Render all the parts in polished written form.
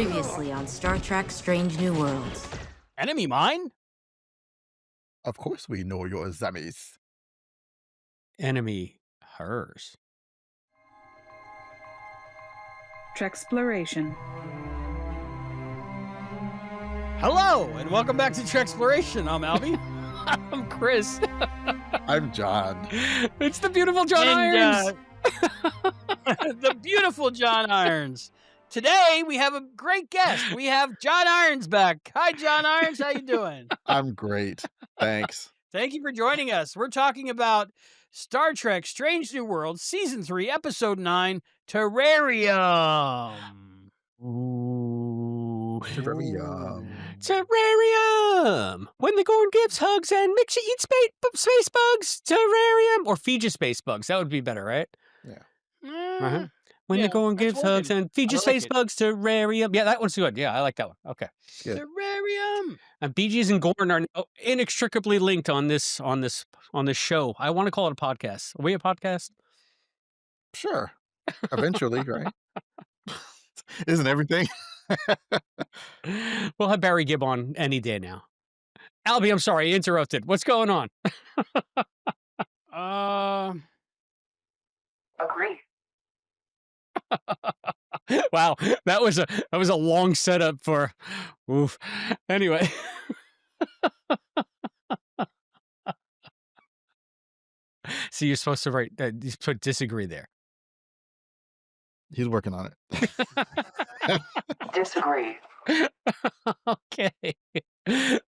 Previously on Star Trek Strange New Worlds. Enemy mine? Of course we know your zummies. Enemy hers. Treksploration. Hello, and welcome back to Treksploration. I'm Albie. I'm Chris. I'm John. It's the beautiful John Irons. The beautiful John Irons. Today, we have a great guest. We have John Irons back. Hi, John Irons. How you doing? I'm great. Thanks. Thank you for joining us. We're talking about Star Trek Strange New Worlds, Season 3, Episode 9, Terrarium. Ooh. Terrarium. When the Gorn gives hugs and makes you eat space bugs. Terrarium. Or feed you space bugs. That would be better, right? Yeah. When the Gorn that's gives hugs working. and feed you I like space it. bugs. Terrarium. Yeah, that one's good. Yeah, I like that one. Okay. Good. Terrarium. And Bee Gees and Gorn are inextricably linked on this show. I want to call it a podcast. Are we a podcast? Sure. Eventually, right? Isn't everything? We'll have Barry Gibb on any day now. Albie, I'm sorry, I interrupted. What's going on? Agree. Wow, that was a long setup for. Oof. Anyway. So you're supposed to write that. You put disagree there. He's working on it. Disagree. Okay.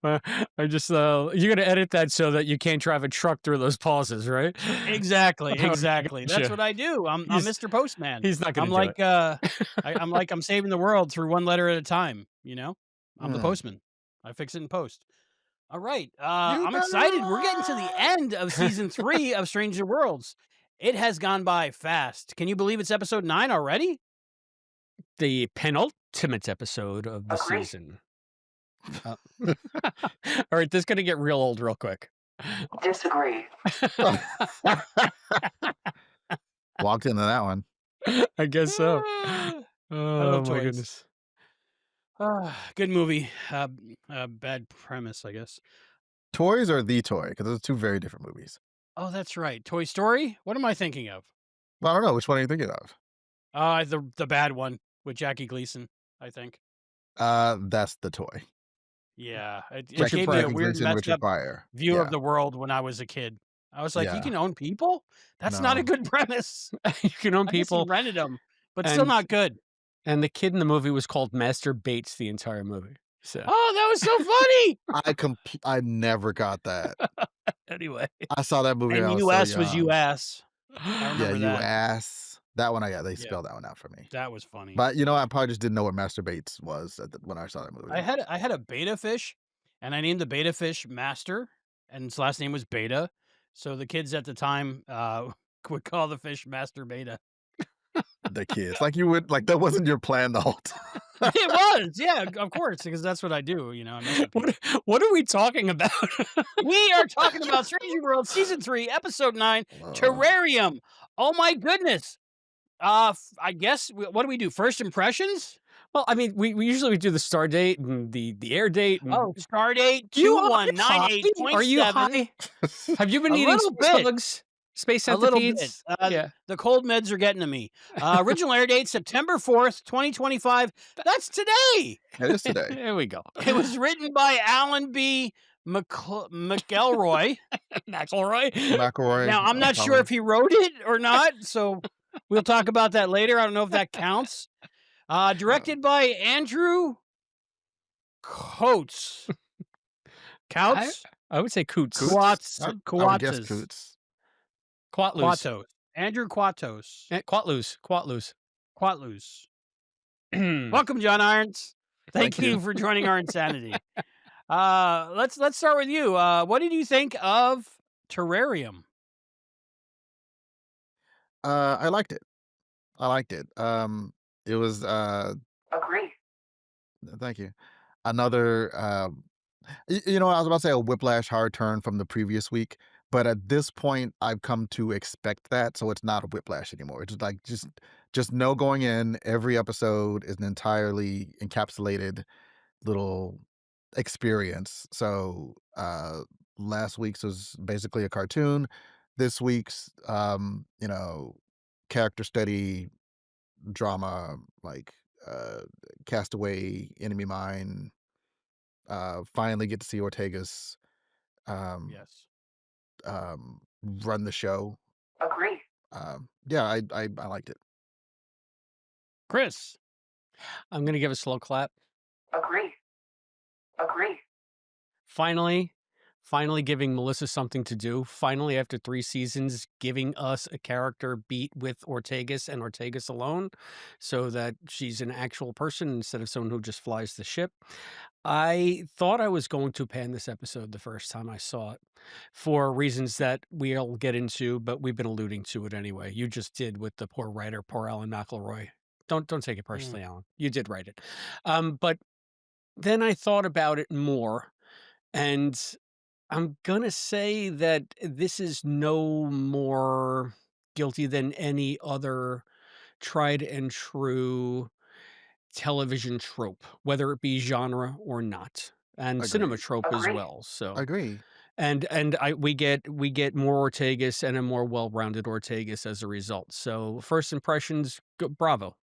I just you're gonna edit that so that you can't drive a truck through those pauses, right? Exactly. Oh, That's gotcha. what I do. I'm He's- Mr. Postman. He's not gonna I'm do like it. I'm like I'm saving the world through one letter at a time. You know, I'm the Yeah. postman. I fix it in post. All right, You I'm better excited. We're getting to the end of season 3 of Strange New Worlds. It has gone by fast. Can you believe it's episode 9 already? The penultimate episode of the Agree. season. All right, this is gonna get real old real quick. Disagree. Walked into that one. I guess so. Ah, Oh love my toys. goodness. Good movie. Bad premise, I guess. Toys or The Toy? Because those are two very different movies. Oh, that's right. Toy Story. What am I thinking of? Well, I don't know. Which one are you thinking of? The bad one with Jackie Gleason, I think. That's The Toy. Yeah, it Richard gave me Pryor. a weird Gleason, messed Richard up Pryor. view Yeah. of the world when I was a kid. I was like, you Yeah. can own people? That's not a No. good premise. You can own I guess he people, rented them, but still and- not good. and the kid in the movie was called Master Bates the entire movie. So Oh, that was so funny. I never got that. anyway, I saw that movie. when I And was US so was young. US. I Yeah, remember you that. ass. That one I got. They Yeah. spelled that one out for me. That was funny. But you know, I probably just didn't know what Master Bates was when I saw that movie. I had a beta fish, and I named the beta fish Master, and his last name was Beta. So the kids at the time would call the fish Master Beta. The kids, like you would, like that wasn't your plan the whole time. It was, yeah, of course, because that's what I do. You know, I mess with people. what are we talking about? We are talking about Strange New Worlds Season 3, Episode 9, Terrarium. Oh my goodness. I guess, what do we do? First impressions? Well, I mean, we usually do the star date and the air date. And Oh, star date You are 2198.7. Are you high? Have you been A eating little space bit. bugs? Space A little bit. centipedes? Yeah. The cold meds are getting to me. Original air date, September 4th, 2025. That's today. It is today. There we go. It was written by Alan B. McElroy. McElroy. McElroy. Now, I'm not sure if he wrote it or not, so we'll talk about that later. I don't know if that counts. Directed by Andrew Coates. Coates? I would say Coots. Coots? Quats. I would guess Coots. Quatlus. Quatos. Andrew Quatos. Quatlus. Quatlus. Quatlus. Welcome, John Irons. Thank Thank you you. for joining our insanity. Let's start with you. What did you think of Terrarium? I liked it. It was Agree. thank you. Another you know, I was about to say a whiplash hard turn from the previous week, but at this point I've come to expect that, so it's not a whiplash anymore. It's like just just know going in, every episode is an entirely encapsulated little experience. So last week's was basically a cartoon. This week's character study drama, like uh Castaway, Enemy Mine, finally get to see Ortega's um Yes. run the show. Agree. Yeah, I liked it. Chris. I'm gonna give a slow clap. Agree. Agree. Finally giving Melissa something to do. Finally, after 3 seasons, giving us a character beat with Ortegas and Ortegas alone, so that she's an actual person instead of someone who just flies the ship. I thought I was going to pan this episode the first time I saw it, for reasons that we'll get into, but we've been alluding to it anyway. You just did with the poor writer, poor Alan McElroy. Don't take it personally, Alan. You did write it. But then I thought about it more, and I'm gonna say that this is no more guilty than any other tried and true television trope, whether it be genre or not, and cinema Agreed. trope as Agree. well. So, Agree. and we get more Ortegas and a more well-rounded Ortegas as a result. So, first impressions, bravo.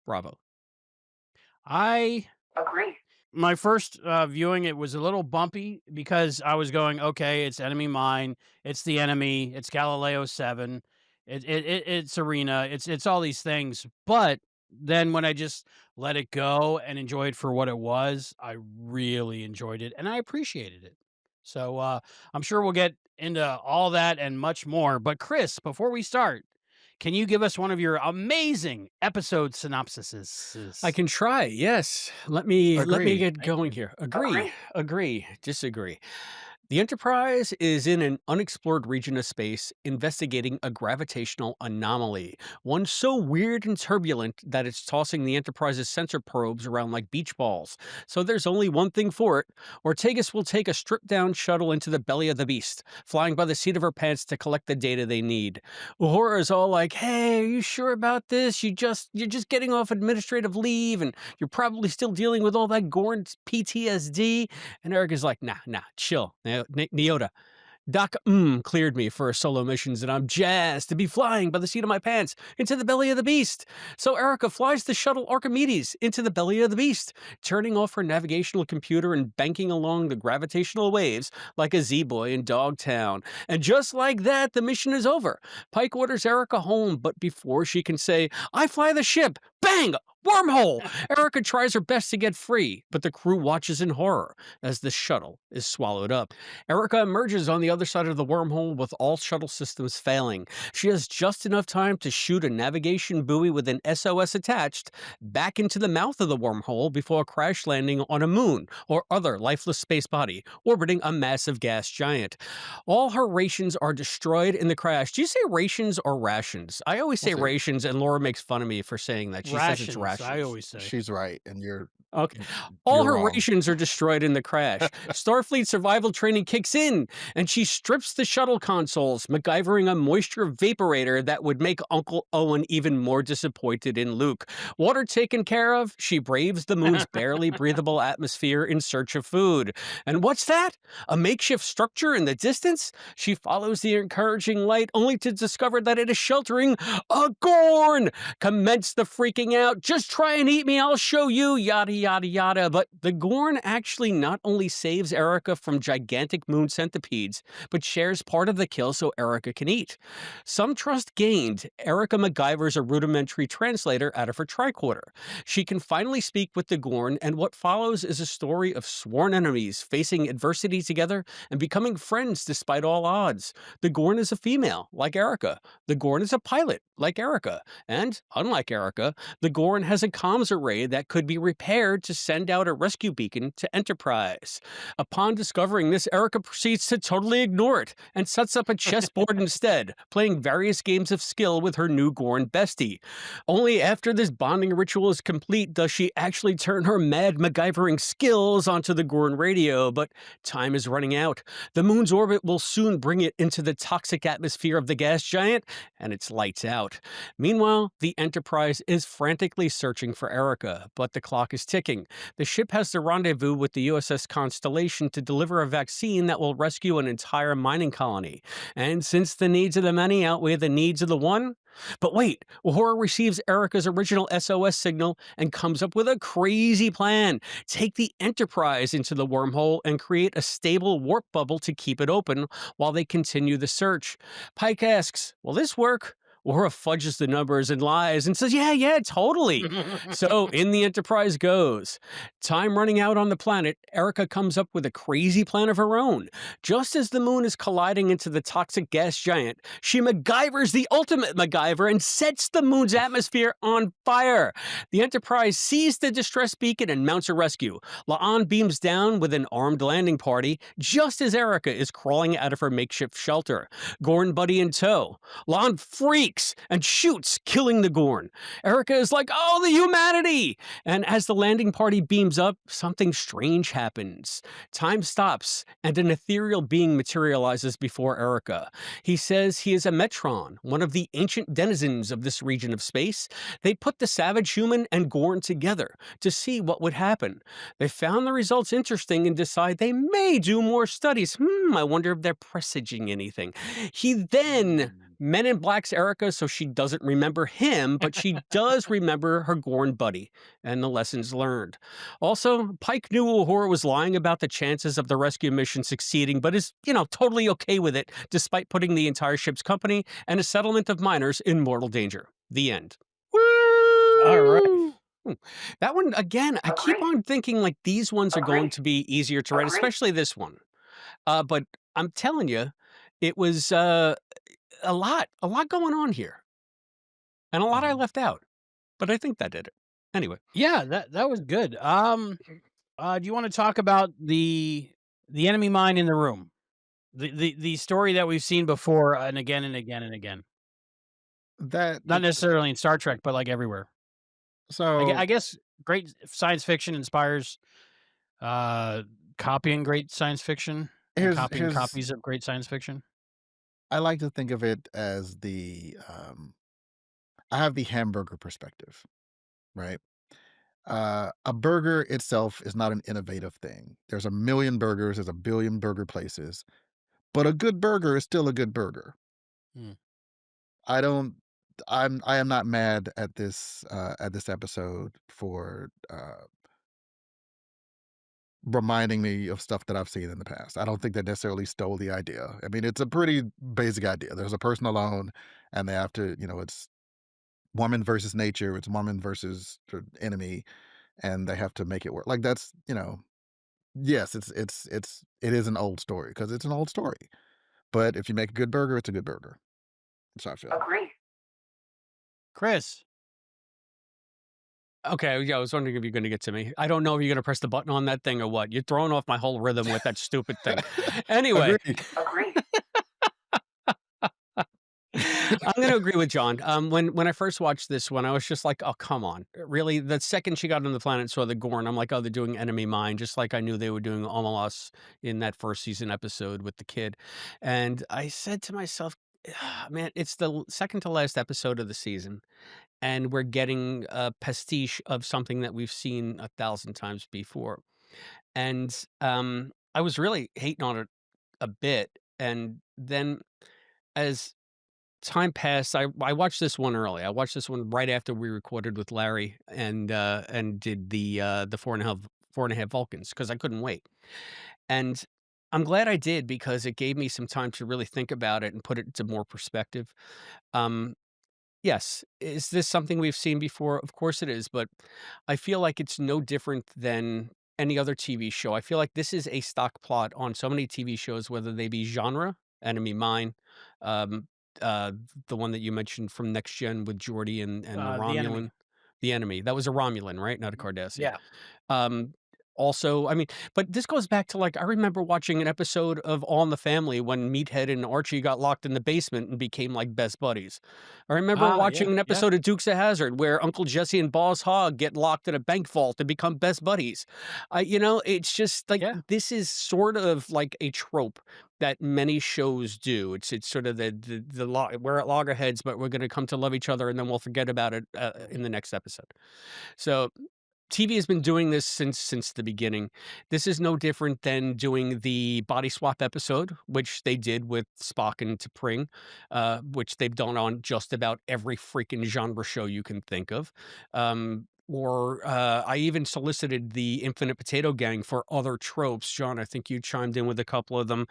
I Agree. my first viewing, it was a little bumpy because I was going, okay, it's Enemy Mine, it's the enemy, it's Galileo 7, it's Arena, it's all these things. But then when I just let it go and enjoy it for what it was, I really enjoyed it and I appreciated it. So I'm sure we'll get into all that and much more. But Chris, before we start, can you give us one of your amazing episode synopsises? I can try. Yes. Let me Agree. get Thank going you. here. Agree. Agree, disagree. The Enterprise is in an unexplored region of space investigating a gravitational anomaly, one so weird and turbulent that it's tossing the Enterprise's sensor probes around like beach balls. So there's only one thing for it. Ortegas will take a stripped down shuttle into the belly of the beast, flying by the seat of her pants to collect the data they need. Uhura is all like, "Hey, are you sure about this? You're just getting off administrative leave and you're probably still dealing with all that Gorn PTSD." And Eric is like, nah, chill. Neota. Doc cleared me for solo missions, and I'm jazzed to be flying by the seat of my pants into the belly of the beast. So Erica flies the shuttle Archimedes into the belly of the beast, turning off her navigational computer and banking along the gravitational waves like a Z-boy in Dogtown. And just like that, the mission is over. Pike orders Erica home, but before she can say, "I fly the ship," bang! Wormhole! Erica tries her best to get free, but the crew watches in horror as the shuttle is swallowed up. Erica emerges on the other side of the wormhole with all shuttle systems failing. She has just enough time to shoot a navigation buoy with an SOS attached back into the mouth of the wormhole before crash landing on a moon or other lifeless space body orbiting a massive gas giant. All her rations are destroyed in the crash. Do you say rations or rations? I always say We'll see. rations, and Laura makes fun of me for saying that. She says it's rations. I always say. She's right, and you're Okay. All you're her wrong. rations are destroyed in the crash. Starfleet survival training kicks in, and she strips the shuttle consoles, MacGyvering a moisture vaporator that would make Uncle Owen even more disappointed in Luke. Water taken care of, she braves the moon's barely breathable atmosphere in search of food. And what's that? A makeshift structure in the distance? She follows the encouraging light only to discover that it is sheltering a Gorn. Commence the freaking out. "Just try and eat me, I'll show you," yada yada yada. But the Gorn actually not only saves Erica from gigantic moon centipedes, but shares part of the kill so Erica can eat. Some trust gained, Erica MacGyvers a rudimentary translator out of her tricorder. She can finally speak with the Gorn, and what follows is a story of sworn enemies facing adversity together and becoming friends despite all odds. The Gorn is a female, like Erica. The Gorn is a pilot, like Erica. And, unlike Erica, the Gorn has a comms array that could be repaired prepared to send out a rescue beacon to Enterprise. Upon discovering this, Erica proceeds to totally ignore it and sets up a chessboard instead, playing various games of skill with her new Gorn bestie. Only after this bonding ritual is complete does she actually turn her mad MacGyvering skills onto the Gorn radio, but time is running out. The moon's orbit will soon bring it into the toxic atmosphere of the gas giant, and it's lights out. Meanwhile, the Enterprise is frantically searching for Erica, but the clock is ticking. The ship has to rendezvous with the USS Constellation to deliver a vaccine that will rescue an entire mining colony. And since the needs of the many outweigh the needs of the one, but wait, Uhura receives Erica's original SOS signal and comes up with a crazy plan. Take the Enterprise into the wormhole and create a stable warp bubble to keep it open while they continue the search. Pike asks, will this work? Uhura fudges the numbers and lies and says, yeah, totally. So in the Enterprise goes. Time running out on the planet, Erica comes up with a crazy plan of her own. Just as the moon is colliding into the toxic gas giant, she MacGyvers the ultimate MacGyver and sets the moon's atmosphere on fire. The Enterprise sees the distress beacon and mounts a rescue. La'an beams down with an armed landing party just as Erica is crawling out of her makeshift shelter. Gorn buddy in tow. La'an freaks and shoots, killing the Gorn. Erica is like, oh, the humanity! And as the landing party beams up, something strange happens. Time stops, and an ethereal being materializes before Erica. He says he is a Metron, one of the ancient denizens of this region of space. They put the savage human and Gorn together to see what would happen. They found the results interesting and decide they may do more studies. I wonder if they're presaging anything. He then Men in Black's Erica so she doesn't remember him, but she does remember her Gorn buddy and the lessons learned. Also, Pike knew Uhura was lying about the chances of the rescue mission succeeding, but is, totally okay with it, despite putting the entire ship's company and a settlement of miners in mortal danger. The end. All right. That one, again, I keep Agree. on thinking like these ones are going Agree. to be easier to write, Agree. especially this one. But I'm telling you, it was a lot going on here, and a lot I left out. But I think that did it. Anyway, Yeah, that was good. Do you want to talk about the enemy mine in the room? The story that we've seen before and again and again and again. That Not necessarily in Star Trek, but like everywhere. so I guess great science fiction inspires copying great science fiction and here's copying here's copies of great science fiction. I like to think of it as I have the hamburger perspective, right? A burger itself is not an innovative thing. There's a million burgers, there's a billion burger places, but a good burger is still a good burger. Hmm. I don't. I am not mad at this episode for reminding me of stuff that I've seen in the past. I don't think they necessarily stole the idea. I mean, it's a pretty basic idea. There's a person alone, and they have to, it's woman versus nature, it's woman versus the enemy, and they have to make it work. Like that's, yes, it is an old story because it's an old story. But if you make a good burger, it's a good burger. That's how I feel. Agree. Chris, okay, yeah, I was wondering if you're going to get to me. I don't know if you're going to press the button on that thing or what. You're throwing off my whole rhythm with that stupid thing. Anyway, Agree. Agree. I'm going to agree with John. When I first watched this one, I was just like, oh, come on. Really? The second she got on the planet and saw the Gorn, I'm like, oh, they're doing enemy mine, just like I knew they were doing Omelas in that first season episode with the kid. And I said to myself, man, it's the second to last episode of the season. And we're getting a pastiche of something that we've seen 1,000 times before. And I was really hating on it a bit. And then as time passed, I watched this one early. I watched this one right after we recorded with Larry and did the four and a half Vulcans because I couldn't wait. And I'm glad I did because it gave me some time to really think about it and put it into more perspective. Um, Yes. Is this something we've seen before? Of course it is, but I feel like it's no different than any other TV show. I feel like this is a stock plot on so many TV shows, whether they be genre, Enemy Mine, um, uh, the one that you mentioned from Next Gen with Geordi and the the enemy. Romulan. the enemy. That was a Romulan, right? Not a Cardassian. Yeah. Um, also, I mean, but this goes back to like I remember watching an episode of All in the Family when Meathead and Archie got locked in the basement and became like best buddies. I remember watching an Yeah. episode of Dukes of Hazzard where Uncle Jesse and Boss Hogg get locked in a bank vault and become best buddies. It's just like Yeah. this is sort of like a trope that many shows do. It's sort of we're at loggerheads, but we're going to come to love each other and then we'll forget about it in the next episode. So TV has been doing this since the beginning. This is no different than doing the body swap episode, which they did with Spock and T'Pring, which they've done on just about every freaking genre show you can think of. Or I even solicited the Infinite Potato Gang for other tropes. John, I think you chimed in with a couple of them,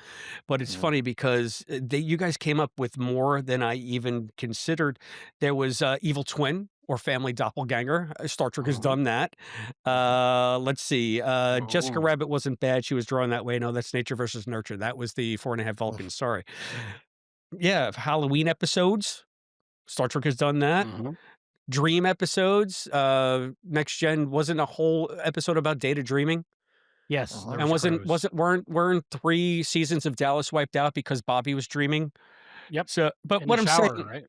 but it's Yeah. funny because you guys came up with more than I even considered. There was Evil Twin or Family Doppelganger. Star Trek has done that. Let's see. Jessica Ooh. Rabbit wasn't bad. She was drawn that way. No, that's Nature versus Nurture. That was the 4.5 Vulcans. Sorry. Yeah, Halloween episodes. Star Trek has done that. Mhm. Dream episodes. Next Gen wasn't a whole episode about data dreaming. Yes. Uh-huh. There And was crows. weren't 3 seasons of Dallas wiped out because Bobby was dreaming? Yep. So, but In what the I'm shower, saying, right?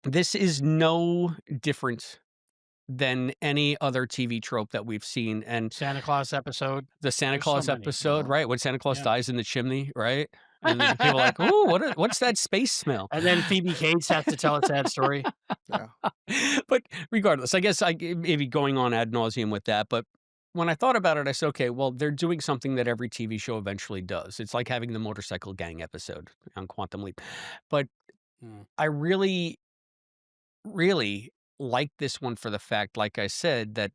this is no different than any other TV trope that we've seen. And Santa Claus episode. the Santa There's so Claus many. episode, Uh-huh. right? When Santa Claus Yeah. dies in the chimney, right? And then people are like, "Ooh, what's that space smell?" And then Phoebe Cates has to tell a sad story. Yeah. But regardless, I guess maybe going on ad nauseum with that. But when I thought about it, I said, okay, well, they're doing something that every TV show eventually does. It's like having the motorcycle gang episode on Quantum Leap. But Mm. I really, really like this one for the fact, like I said, that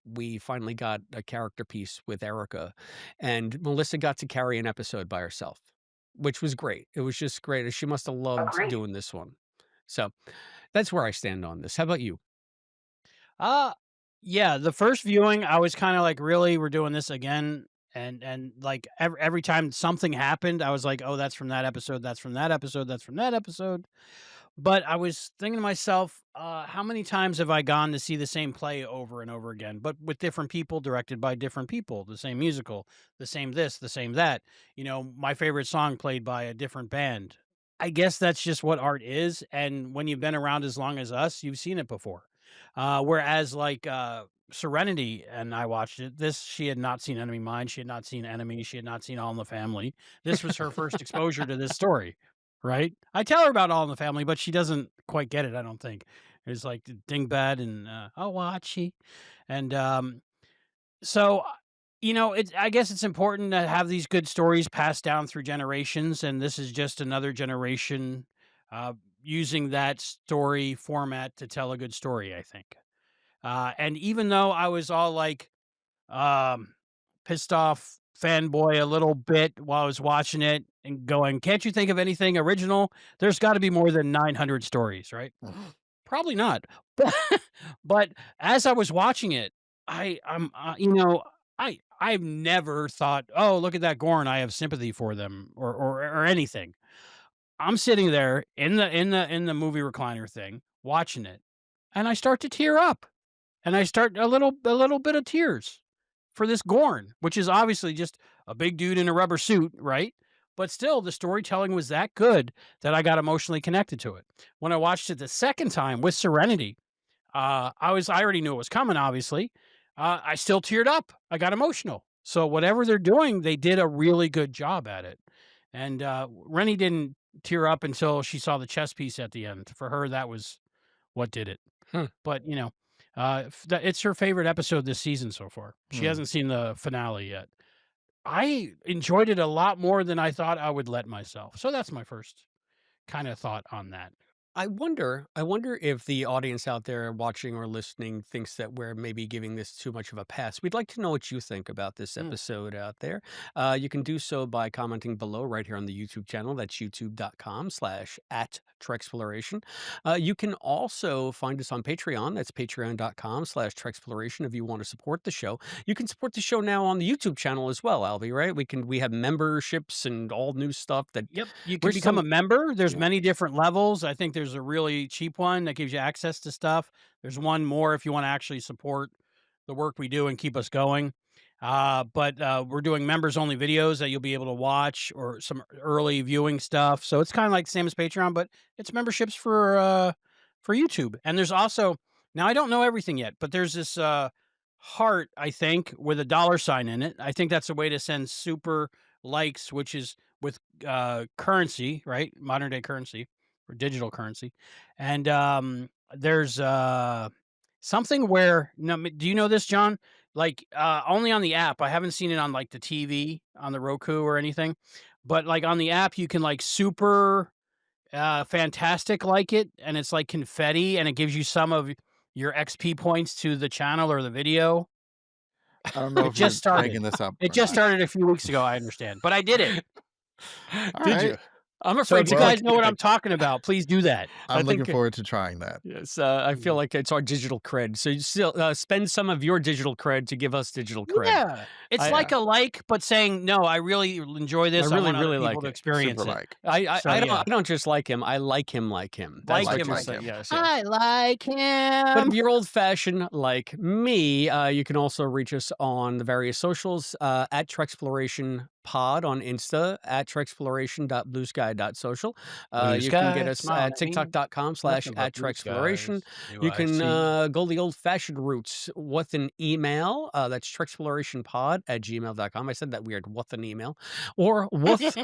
we finally got a character piece with Erica, and Melissa got to carry an episode by herself, which was great. It was just great. She must have loved Agreed. doing this one. So that's where I stand on this. How about you? Yeah, the first viewing, I was kind of like, really, we're doing this again. And like every time something happened, I was like, oh, that's from that episode, that's from that episode, that's from that episode. But I was thinking to myself, how many times have I gone to see the same play over and over again, but with different people, directed by different people, the same musical, the same this, the same that, my favorite song played by a different band. I guess that's just what art is. And when you've been around as long as us, you've seen it before. Whereas like Serenity, and I watched it, she had not seen Enemy Mine. She had not seen Enemy. She had not seen All in the Family. This was her first exposure to this story. Right? I tell her about All in the Family, but she doesn't quite get it, I don't think. It's like the Dingbat and Awachi. And so I guess it's important to have these good stories passed down through generations, and this is just another generation uh, using that story format to tell a good story, I think. And even though I was all like um, pissed off fanboy a little bit while I was watching it and going, "Can't you think of anything original? There's got to be more than 900 stories, right?" Probably not. But but as I was watching it, I'm I've never thought, "Oh, look at that Gorn, I have sympathy for them," or anything. I'm sitting there in the movie recliner thing, watching it, and I start to tear up. And I start a little bit of tears for this Gorn, which is obviously just a big dude in a rubber suit, right? But still, the storytelling was that good that I got emotionally connected to it. When I watched it the second time with Serenity, I already knew it was coming, obviously. I still teared up. I got emotional. So whatever they're doing, they did a really good job at it. And Rennie didn't tear up until she saw the chess piece at the end. For her, that was what did it. Hmm. But it's her favorite episode this season so far. She Hmm. hasn't seen the finale yet. I enjoyed it a lot more than I thought I would let myself. So that's my first kind of thought on that. I wonder if the audience out there watching or listening thinks that we're maybe giving this too much of a pass. We'd like to know what you think about this Mm. episode out there. You can do so by commenting below right here on the YouTube channel. That's youtube.com/@Treksploration. You can also find us on Patreon. That's patreon.com/Treksploration if you want to support the show. You can support the show now on the YouTube channel as well, Albie, right? We have memberships and all new stuff that Yep, you can We're become a some- member. There's Yeah. many different levels. I think there's a really cheap one that gives you access to stuff. There's one more if you want to actually support the work we do and keep us going. But we're doing members only videos that you'll be able to watch, or some early viewing stuff. So it's kind of like the same as Patreon, but it's memberships for YouTube. And there's also, now I don't know everything yet, but there's this heart, I think, with a dollar sign in it. I think that's a way to send super likes, which is with currency, right? Modern day currency or digital currency. And there's something where, no, do you know this, John? Like only on the app. I haven't seen it on like the TV on the Roku or anything. But like on the app, you can like super fantastic like it, and it's like confetti, and it gives you some of your XP points to the channel or the video. I don't know It if you're just started. making this up. It or just not. started a few weeks ago, I understand. But I did it. All Did right. you? I'm So afraid if to you Well- guys know what I'm talking about, please do that. I'm looking think- forward to trying that. Yes, I feel like it's our digital cred. So you still spend some of your digital cred to give us digital cred. Yeah. It's I- like a like, but saying, no, I really enjoy this. I really, want other really people like to it. experience Super it. like. I So, don't yeah. I don't just like him. I like him like him. That's Like what him you're like saying. him. Yes, yes. I like But him. if you're old fashioned like me, you can also reach us on the various socials at Treksploration Pod on Insta, at Treksploration.bluesky.social. Blue You can get sky, us smile at at me. TikTok.com/at Nothing but blue Treksploration. skies do You I can see. go the old fashioned routes with an email. That's TreksplorationPod@gmail.com. I said that weird, with an email. Or with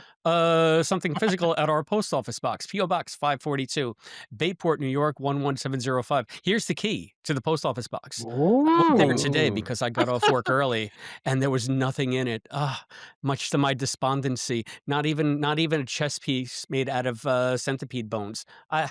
something physical at our post office box, P.O. Box 542, Bayport, New York 11705. Here's the key to the post office box. Went there today Ooh. because I got off work early and there was nothing in it. Much to my despondency, not even a chess piece made out of centipede bones. I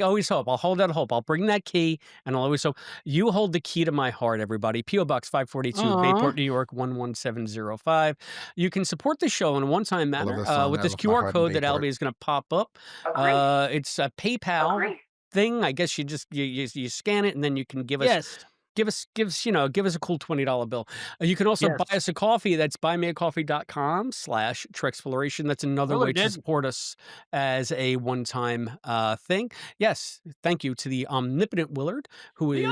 always hope. I'll hold out hope. I'll bring that key, and I'll always hope. You hold the key to my heart, everybody. P.O. Box 542, Aw. Bayport, New York 11705. You can support the show in a one-time I love manner this song. with I this left my QR heart in code that Bayport. Albie is going to pop up. Agree. It's a PayPal Agree. thing. I guess you just you scan it, and then you can give us Yes. give us a cool $20 bill. You can also Yes. buy us a coffee. That's buymeacoffee.com/Treksploration. That's another way Willard to did. support us as a one-time thing. Yes, thank you to the omnipotent Willard, who is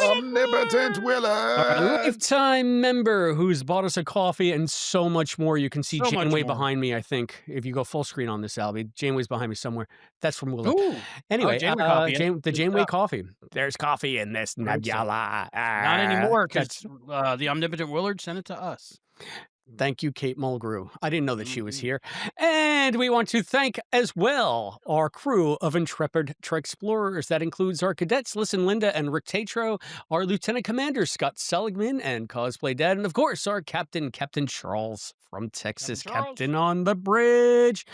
Omnipotent our Willard. lifetime member, who's bought us a coffee and so much more. You can see So much Janeway more. behind me, I think. If you go full screen on this, Albie, Janeway's behind me somewhere. That's from Willard. Ooh. Anyway, Janeway coffee. the Good Janeway stuff. coffee. There's coffee in this Great stuff. nebula. Not anymore, That's because the omnipotent Willard sent it to us. Thank you, Kate Mulgrew. I didn't know that she was Mhm. here. And we want to thank as well our crew of intrepid Treksplorers. That includes our cadets, Listen Linda and Rick Tatro, our Lieutenant Commander, Scott Seligman and Cosplay Dad, and of course, our Captain Charles from Texas, Charles. Captain on the Bridge.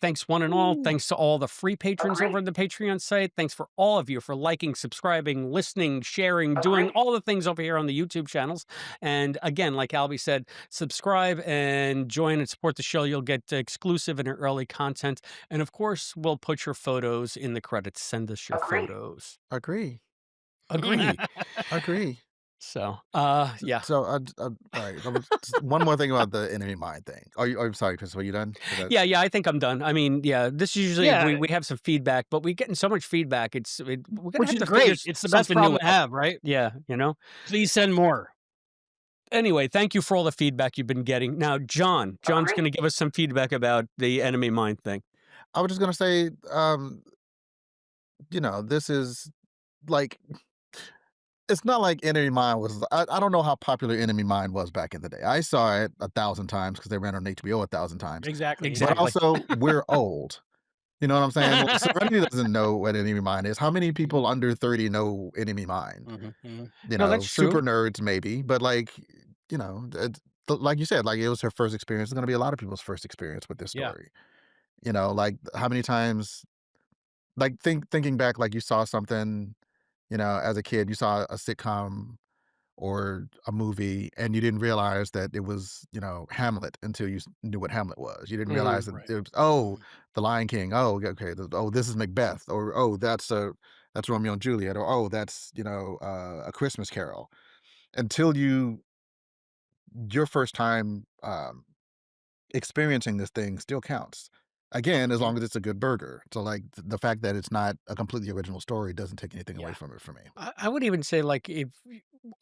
Thanks, one and all. Ooh. Thanks to all the free patrons over Agree. at the Patreon site. Thanks for all of you for liking, subscribing, listening, sharing, doing Agree. all the things over here on the YouTube channels. And again, like Albie said, subscribe and join and support the show. You'll get exclusive and early content. And of course, we'll put your photos in the credits. Send us your Agree. photos. Agree. Agree. Agree. So, yeah. So, all right. One more thing about the enemy mine thing. I'm sorry, Chris. Are you done? Is that- Yeah, I think I'm done. I mean, yeah, this usually Yeah. we have some feedback, but we're getting so much feedback. We're gonna Which have is to great. figure It's the best something new problem to out. have, right? Yeah, Please send more. Anyway, thank you for all the feedback you've been getting. Now, John's Agree. going to give us some feedback about the enemy mine thing. I was just gonna say, this is like, it's not like Enemy Mine was. I don't know how popular Enemy Mine was back in the day. I saw it 1,000 times because they ran on HBO 1,000 times. Exactly. Exactly. But also, we're old. You know what I'm saying? Like, Serenity doesn't know what Enemy Mine is. How many people under 30 know Enemy Mine? Mhm, mhm. No, that's true. Super nerds maybe, but like, like you said, like it was her first experience. It's gonna be a lot of people's first experience with this Yeah. story. Like how many times, like thinking back, like you saw something, as a kid, you saw a sitcom or a movie, and you didn't realize that it was, Hamlet until you knew what Hamlet was. You didn't realize that right. it was, the Lion King. Oh, okay. This is Macbeth, or that's Romeo and Juliet, or that's a Christmas Carol. Until your first time experiencing this thing still counts. Again, as Mhm. long as it's a good burger. So, like, the fact that it's not a completely original story doesn't take anything away Yeah. from it for me. I would even say, like, if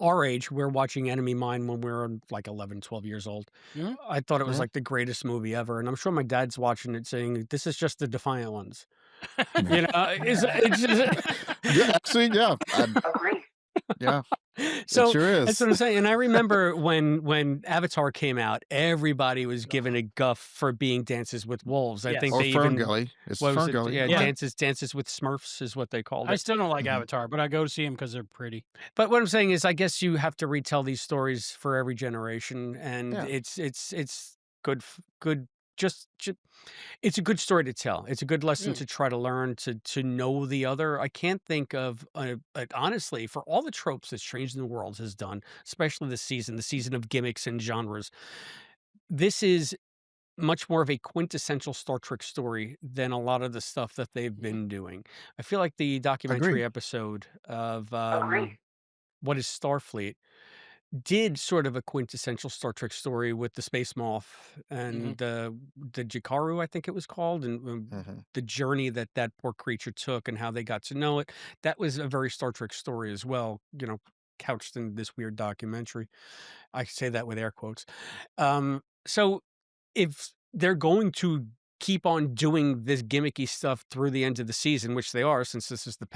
our age, we're watching Enemy Mine when we were like 11, 12 years old. Mhm. I thought it was Mhm. like the greatest movie ever, and I'm sure my dad's watching it saying, "This is just the Defiant Ones." Yeah. It's just Yeah, actually, yeah. Agreed. Yeah, it so sure that's is. what I'm saying. And I remember when Avatar came out, everybody was given a guff for being Dances with Wolves. I think Yes. Or they even Ferngully. It's what was it? Ferngully. Yeah, Yeah. Dances with Smurfs is what they called I it. still don't like Mhm. Avatar, but I go to see them because they're pretty. But what I'm saying is, I guess you have to retell these stories for every generation, and Yeah. it's good, good. It's a good story to tell. It's a good lesson Mm. to try to learn to know the other. I can't think of like, honestly, for all the tropes that Strange New Worlds has done, especially this season, the season of gimmicks and genres. This is much more of a quintessential Star Trek story than a lot of the stuff that they've Mhm. been doing. I feel like the Agree. documentary episode of Agreed. what is Starfleet did sort of a quintessential Star Trek story with the space moth Mhm. and the Jikaru, I think it was called, and Mhm. the journey that that poor creature took and how they got to know it. That was a very Star Trek story as well, couched in this weird documentary. I say that with air quotes. So if they're going to keep on doing this gimmicky stuff through the end of the season, which they are, since this is the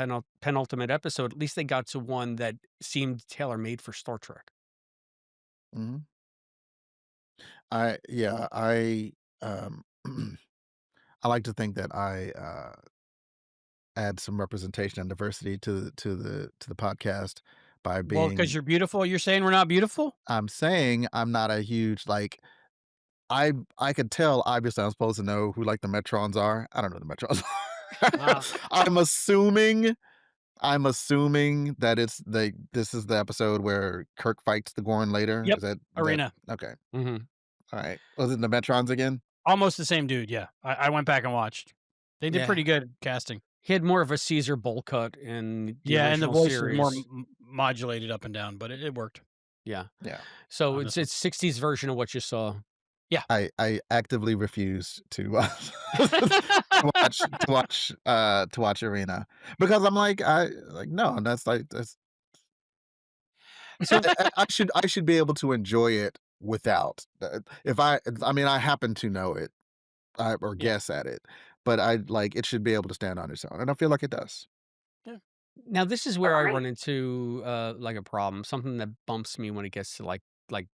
penultimate episode, at least they got to one that seemed tailor made for Star Trek. Mhm. I um I like to think that I add some representation and diversity to the podcast by Well, because being you're beautiful, you're saying we're not beautiful? I'm saying I'm not a huge like I could tell obviously I'm supposed to know who like the Metrons are. I don't know who the Metrons are. Uh, I'm assuming that this is the episode where Kirk fights the Gorn later. yep, Is that Arena. okay. Mhm. All right. Was it the Metrons again? Almost the same dude, yeah. I went back and watched. They did Yeah. pretty good casting. He had more of a Caesar bowl cut in the Yeah, and the original voice was more series. modulated up and down, but it worked, Yeah. Yeah. So on it's this one. it's 60s version of what you saw. Yeah. I actively refuse to to watch Arena because I'm like no, that's So I should be able to enjoy it without if I mean I happen to know it or Yeah, guess at it, but I like it should be able to stand on its own, and I feel like it does. yeah. now this is where I Agreed. run into like a problem, something that bumps me when it gets to like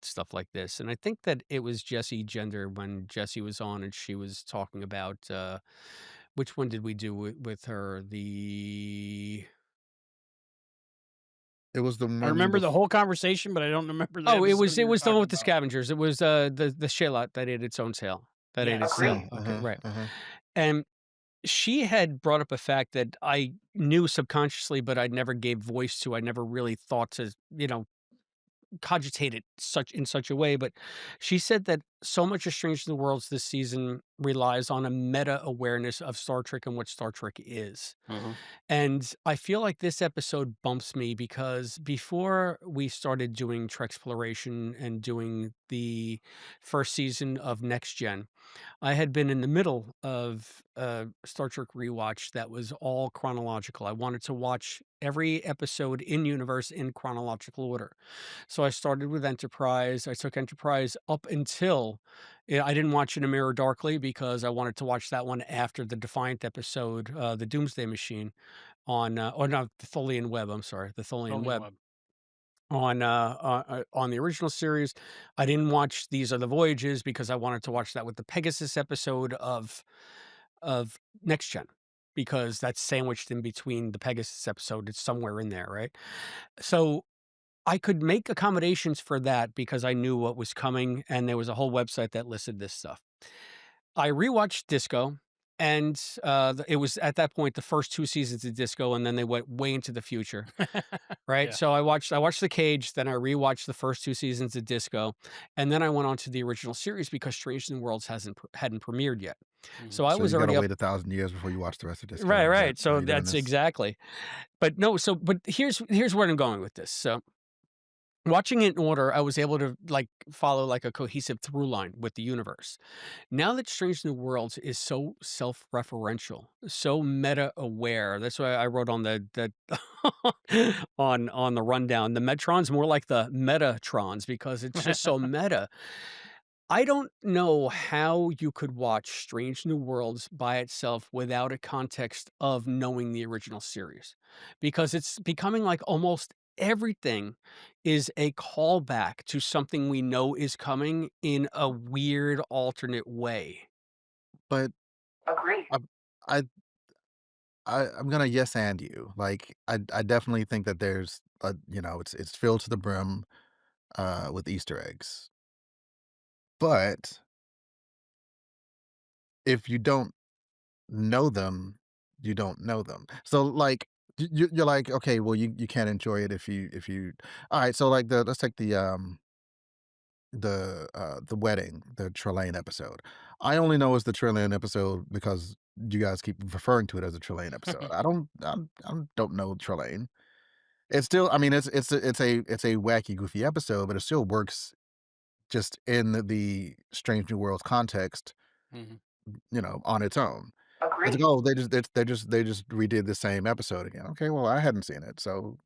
stuff like this. And I think that it was Jessie Gender when Jessie was on and she was talking about which one did we do with her? The It was the I one remember the whole conversation, but I don't remember the Oh, it episode was you it were was the one talking with the about. scavengers. It was the Shalot that ate its own tail. That ate its Yes. tail. Agreed. Okay, right. uh-huh. And she had brought up a fact that I knew subconsciously, but I never gave voice to. I never really thought to, cogitate it such a way. But she said that so much of Strange New Worlds this season relies on a meta awareness of Star Trek and what Star Trek is. Mhm. And I feel like this episode bumps me because before we started doing Treksploration and doing the first season of Next Gen, I had been in the middle of a Star Trek rewatch that was all chronological. I wanted to watch every episode in universe in chronological order. So I started with Enterprise. I took Enterprise up until I didn't watch In a Mirror Darkly because I wanted to watch that one after the Defiant episode, the Doomsday Machine on, or no, the Tholian Web. I'm sorry, the Tholian Totally Web web. on the original series. I didn't watch These Are the Voyages because I wanted to watch that with the Pegasus episode of Next Gen because that's sandwiched in between the Pegasus episode. It's somewhere in there, right? So I could make accommodations for that because I knew what was coming, and there was a whole website that listed this stuff. I rewatched Disco, and it was at that point the first 2 seasons of Disco, and then they went way into the future. Right? Yeah. So I watched The Cage, then I rewatched the first 2 seasons of Disco, and then I went on to the original series because Strange New Worlds hadn't premiered yet. Mhm. So I So was you gotta already up. wait 1,000 years before you watch the rest of Right, Disco. Is that right. why So you're doing that's this? exactly. But no, but here's where I'm going with this. So Watching it in order, I was able to, like, follow, like, a cohesive through line with the universe. Now that Strange New Worlds is so self-referential, so meta-aware, that's why I wrote on the on the rundown, the Metrons more like the Metatrons because it's just so meta. I don't know how you could watch Strange New Worlds by itself without a context of knowing the original series, because it's becoming like almost everything is a callback to something we know is coming in a weird alternate way. But Agree. I, I, I'm gonna yes and you. Like, I definitely think that there's, it's filled to the brim, with Easter eggs. But if you don't know them, you don't know them. So like, you're like, okay, well, you can't enjoy it if you. All right, so like let's take the wedding, the Trelane episode. I only know it's the Trelane episode because you guys keep referring to it as a Trelane episode. I don't know Trelane. It's still, I mean, it's a wacky, goofy episode, but it still works just in the Strange New Worlds context, Mhm. on its own. It's like, Agree. oh, they just redid the same episode again. Okay, well, I hadn't seen it, so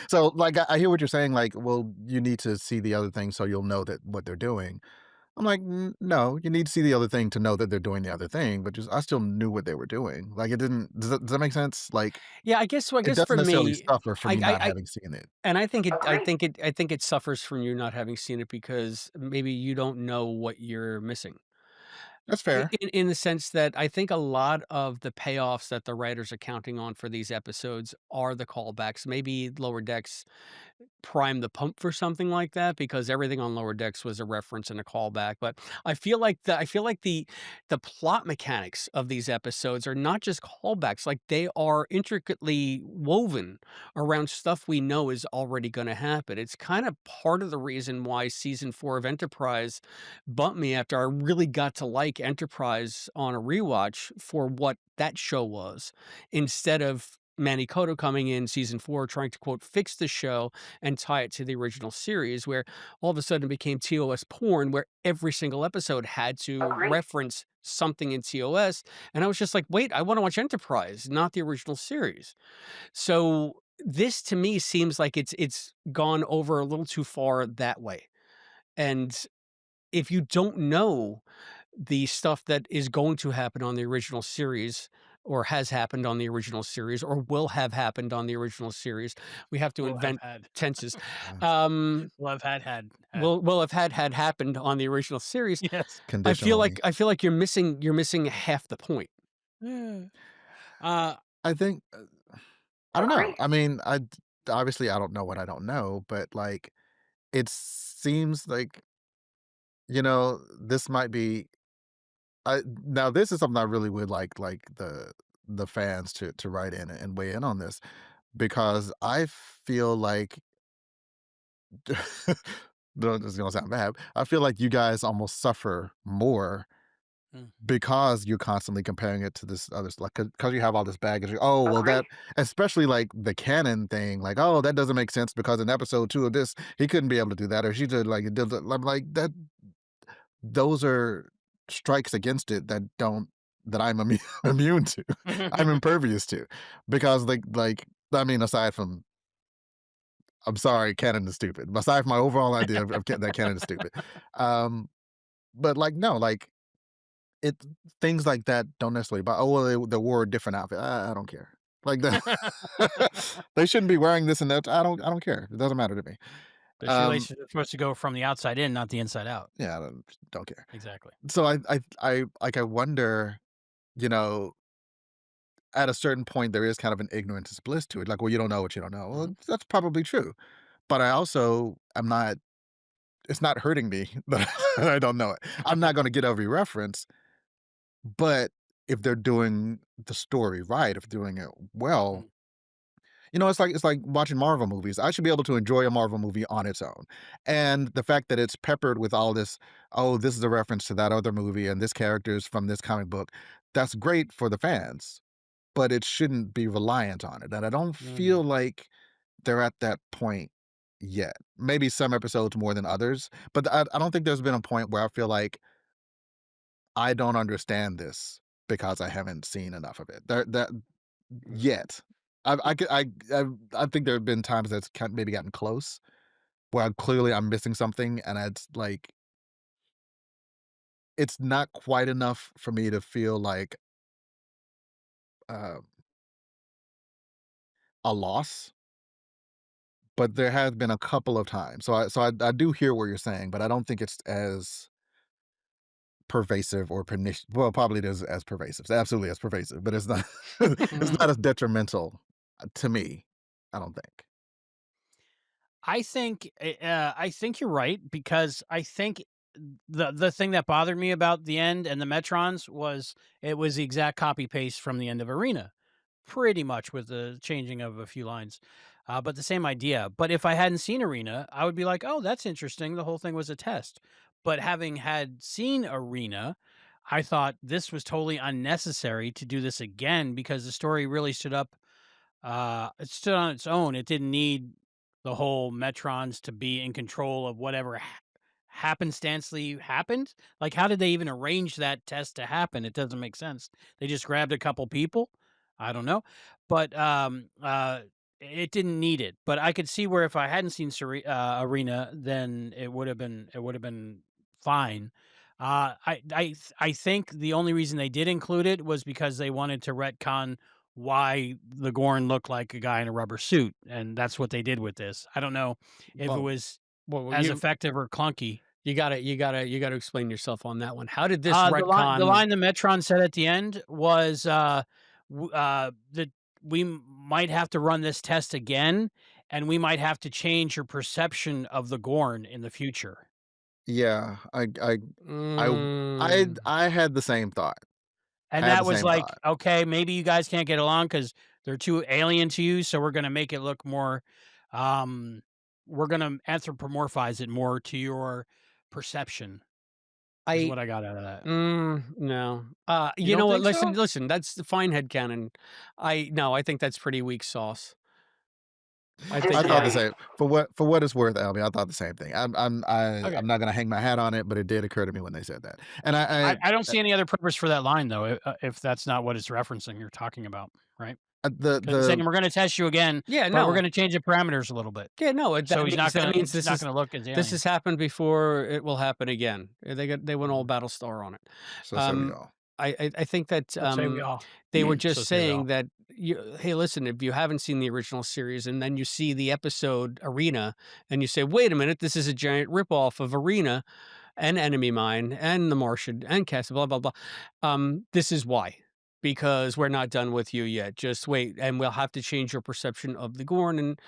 so like I hear what you're saying. Like, well, you need to see the other thing so you'll know that what they're doing. I'm like, no, you need to see the other thing to know that they're doing the other thing. But just I still knew what they were doing. Like, it didn't. Does that make sense? Like, Yeah, I it guess doesn't for necessarily me, suffer from you not I having seen it. and I think it I Agree. think it I think it suffers from you not having seen it because maybe you don't know what you're missing. That's fair. In the sense that I think a lot of the payoffs that the writers are counting on for these episodes are the callbacks. Maybe Lower Decks prime the pump for something like that because everything on Lower Decks was a reference and a callback. But I feel like the plot mechanics of these episodes are not just callbacks, like they are intricately woven around stuff we know is already going to happen. It's kind of part of the reason why season 4 of Enterprise bumped me after I really got to like Enterprise on a rewatch for what that show was, instead of Manny Koto coming in season 4 trying to quote fix the show and tie it to the original series, where all of a sudden it became TOS porn, where every single episode had to Agree. reference something in TOS. And I was just like, wait, I want to watch Enterprise, not the original series. So this to me seems like it's gone over a little too far that way. And if you don't know the stuff that is going to happen on the original series or has happened on the original series or will have happened on the original series, we have to Will have invent had. tenses. Uh, Um, Will have had. will have had happened on the original series. Yes. Conditionally, I feel like you're missing half the point. Yeah. Uh, I think. I don't know. Agree. I mean, obviously I don't know what I don't know, but like it seems like this might be. Now this is something I really would like the fans to write in and weigh in on this because I feel like this is gonna sound bad. I feel like you guys almost suffer more mm, because you're constantly comparing it to this other like because you have all this baggage. Oh well, that Agree. especially like the canon thing. Like, oh, that doesn't make sense because in episode 2 of this he couldn't be able to do that, or she did like it did. I'm like that. Those are strikes against it that I'm immune to. I'm mm. impervious to because like I mean, aside from I'm sorry, canon is stupid. Aside from my overall idea of that canon is stupid. Um, but like no, like it things like that don't necessarily. But oh, well, they wore a different outfit. I don't care. Like the they shouldn't be wearing this and that. I don't care. It doesn't matter to me. The Um, shoelaces are supposed to go from the outside in, not the inside out. yeah, I don't care. Exactly. So I wonder, you know, at a certain point there is kind of an ignorance is bliss to it. Like, well, you don't know what you don't know. Mhm. Well, that's probably true. But I also am not. It's not hurting me that I don't know it. I'm not going to get every reference, but if they're doing the story right, if they're doing it well, Mm, it's like watching Marvel movies. I should be able to enjoy a Marvel movie on its own. And the fact that it's peppered with all this, oh, this is a reference to that other movie and this character is from this comic book, that's great for the fans, but it shouldn't be reliant on it. And I don't mhm. feel like they're at that point yet. Maybe some episodes more than others, but I don't think there's been a point where I feel like I don't understand this because I haven't seen enough of it. That yet. I think there have been times that's maybe gotten close where clearly I'm missing something, and it's like it's not quite enough for me to feel like uh, a loss. But there has been a couple of times, so I do hear what you're saying, but I don't think it's as pervasive or pernicious. Well, probably it is as pervasive. It's absolutely as pervasive, but it's not. It's not as detrimental to me. I don't think. I think you're right because I think the thing that bothered me about the end and the Metrons was it was the exact copy paste from the end of Arena, pretty much with the changing of a few lines, but the same idea. But if I hadn't seen Arena, I would be like, "Oh, that's interesting. The whole thing was a test." But having had seen Arena, I thought this was totally unnecessary to do this again because the story really stood up it stood on its own. It didn't need the whole Metrons to be in control of whatever happenstancely happened. Like, how did they even arrange that test to happen? It doesn't make sense. They just grabbed a couple people. I don't know, but it didn't need it. But I could see where if I hadn't seen Arena, then it would have been fine. I think the only reason they did include it was because they wanted to retcon why the Gorn looked like a guy in a rubber suit, and that's what they did with this. I don't know if it Well, was well, as effective or clunky. you gotta explain yourself on that one. How did this The retcon? line the Metron said at the end was, that we might have to run this test again, and we might have to change your perception of the Gorn in the future. Yeah, I Mm, I had the same thought. I And had the that was same like, thought. okay, maybe you guys can't get along because 'cause they're too alien to you, so we're gonna make it look more, um we're gonna anthropomorphize it more to your perception, is I what I got out of that. no. You You don't know what? think Listen, so? listen. That's the fine headcanon. No. I think that's pretty weak sauce. I I think thought the yeah. Disagree. same. For what it's worth, Albie, I thought the same thing. Okay. I'm not gonna hang my hat on it, but it did occur to me when they said that. And I don't see any other purpose for that line though, if that's not what it's referencing or talking about, right? Because it's saying, the "We're gonna test you again, Yeah. but we're No. gonna change the parameters a little bit." Yeah. No. So he's not That gonna means it's not gonna look as this alien. has happened before. It will happen again. They went all Mhm. Battlestar on it. so say we Um, all. I think that So say we all. they were So just say we saying all. that hey, listen, if you haven't seen the original series and then you see the episode Arena and you say, wait a minute, this is a giant ripoff of Arena and Enemy Mine and The Martian and Castle, blah blah blah. This is why. Because we're not done with you yet. Just wait, and we'll have to change your perception of the Gorn. And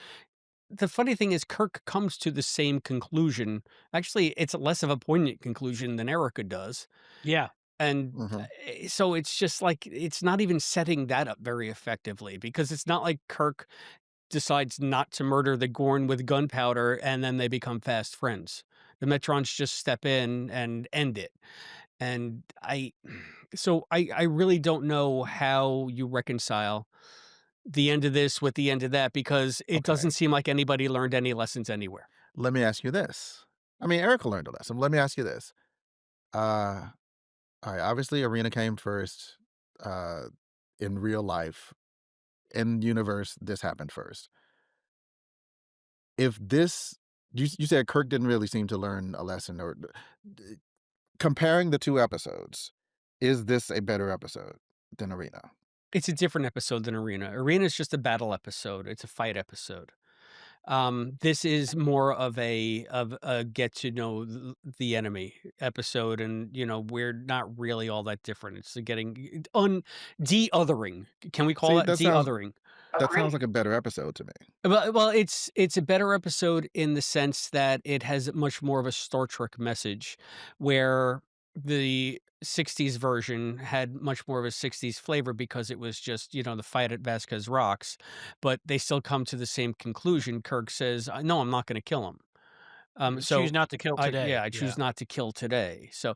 the funny thing is, Kirk comes to the same conclusion. Actually, it's less of a poignant conclusion than Erica does. Yeah. And Mhm. so it's just like it's not even setting that up very effectively because it's not like Kirk decides not to murder the Gorn with gunpowder and then they become fast friends. The Metrons just step in and end it. And I really don't know how you reconcile the end of this with the end of that because it doesn't Okay. seem like anybody learned any lessons anywhere. Let me ask you this. I mean, Erica learned a lesson. Let me ask you this. Uh, all right. Obviously, Arena came first. Uh, in real life, in universe, this happened first. If this, you said Kirk didn't really seem to learn a lesson, or comparing the two episodes, is this a better episode than Arena? It's a different episode than Arena. Arena is just a battle episode. It's a fight episode. This is more of a get to know the enemy episode, and we're not really all that different. It's the getting de-othering. Can we call See, that de-othering? that sounds Agree. like a better episode to me. Well, it's a better episode in the sense that it has much more of a Star Trek message, where the '60s version had much more of a '60s flavor because it was just the fight at Vasquez Rocks, but they still come to the same conclusion. Kirk says, "No, I'm not going to kill him." Choose So not to kill I today. I Yeah. choose not to kill today. So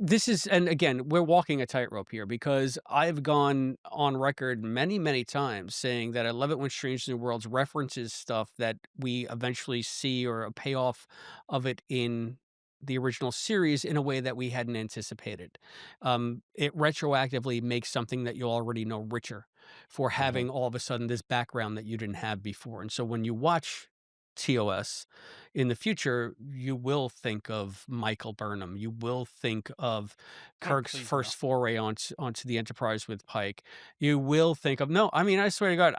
this is, and again, we're walking a tightrope here because I've gone on record many, many times saying that I love it when Strange New Worlds references stuff that we eventually see or a payoff of it in the original series in a way that we hadn't anticipated. It retroactively makes something that you already know richer for Mhm. having all of a sudden this background that you didn't have before. And so when you watch TOS in the future, you will think of Michael Burnham. You will think of Kirk's Please no. first foray onto the Enterprise with Pike. You will think of, no, I mean, I swear to God,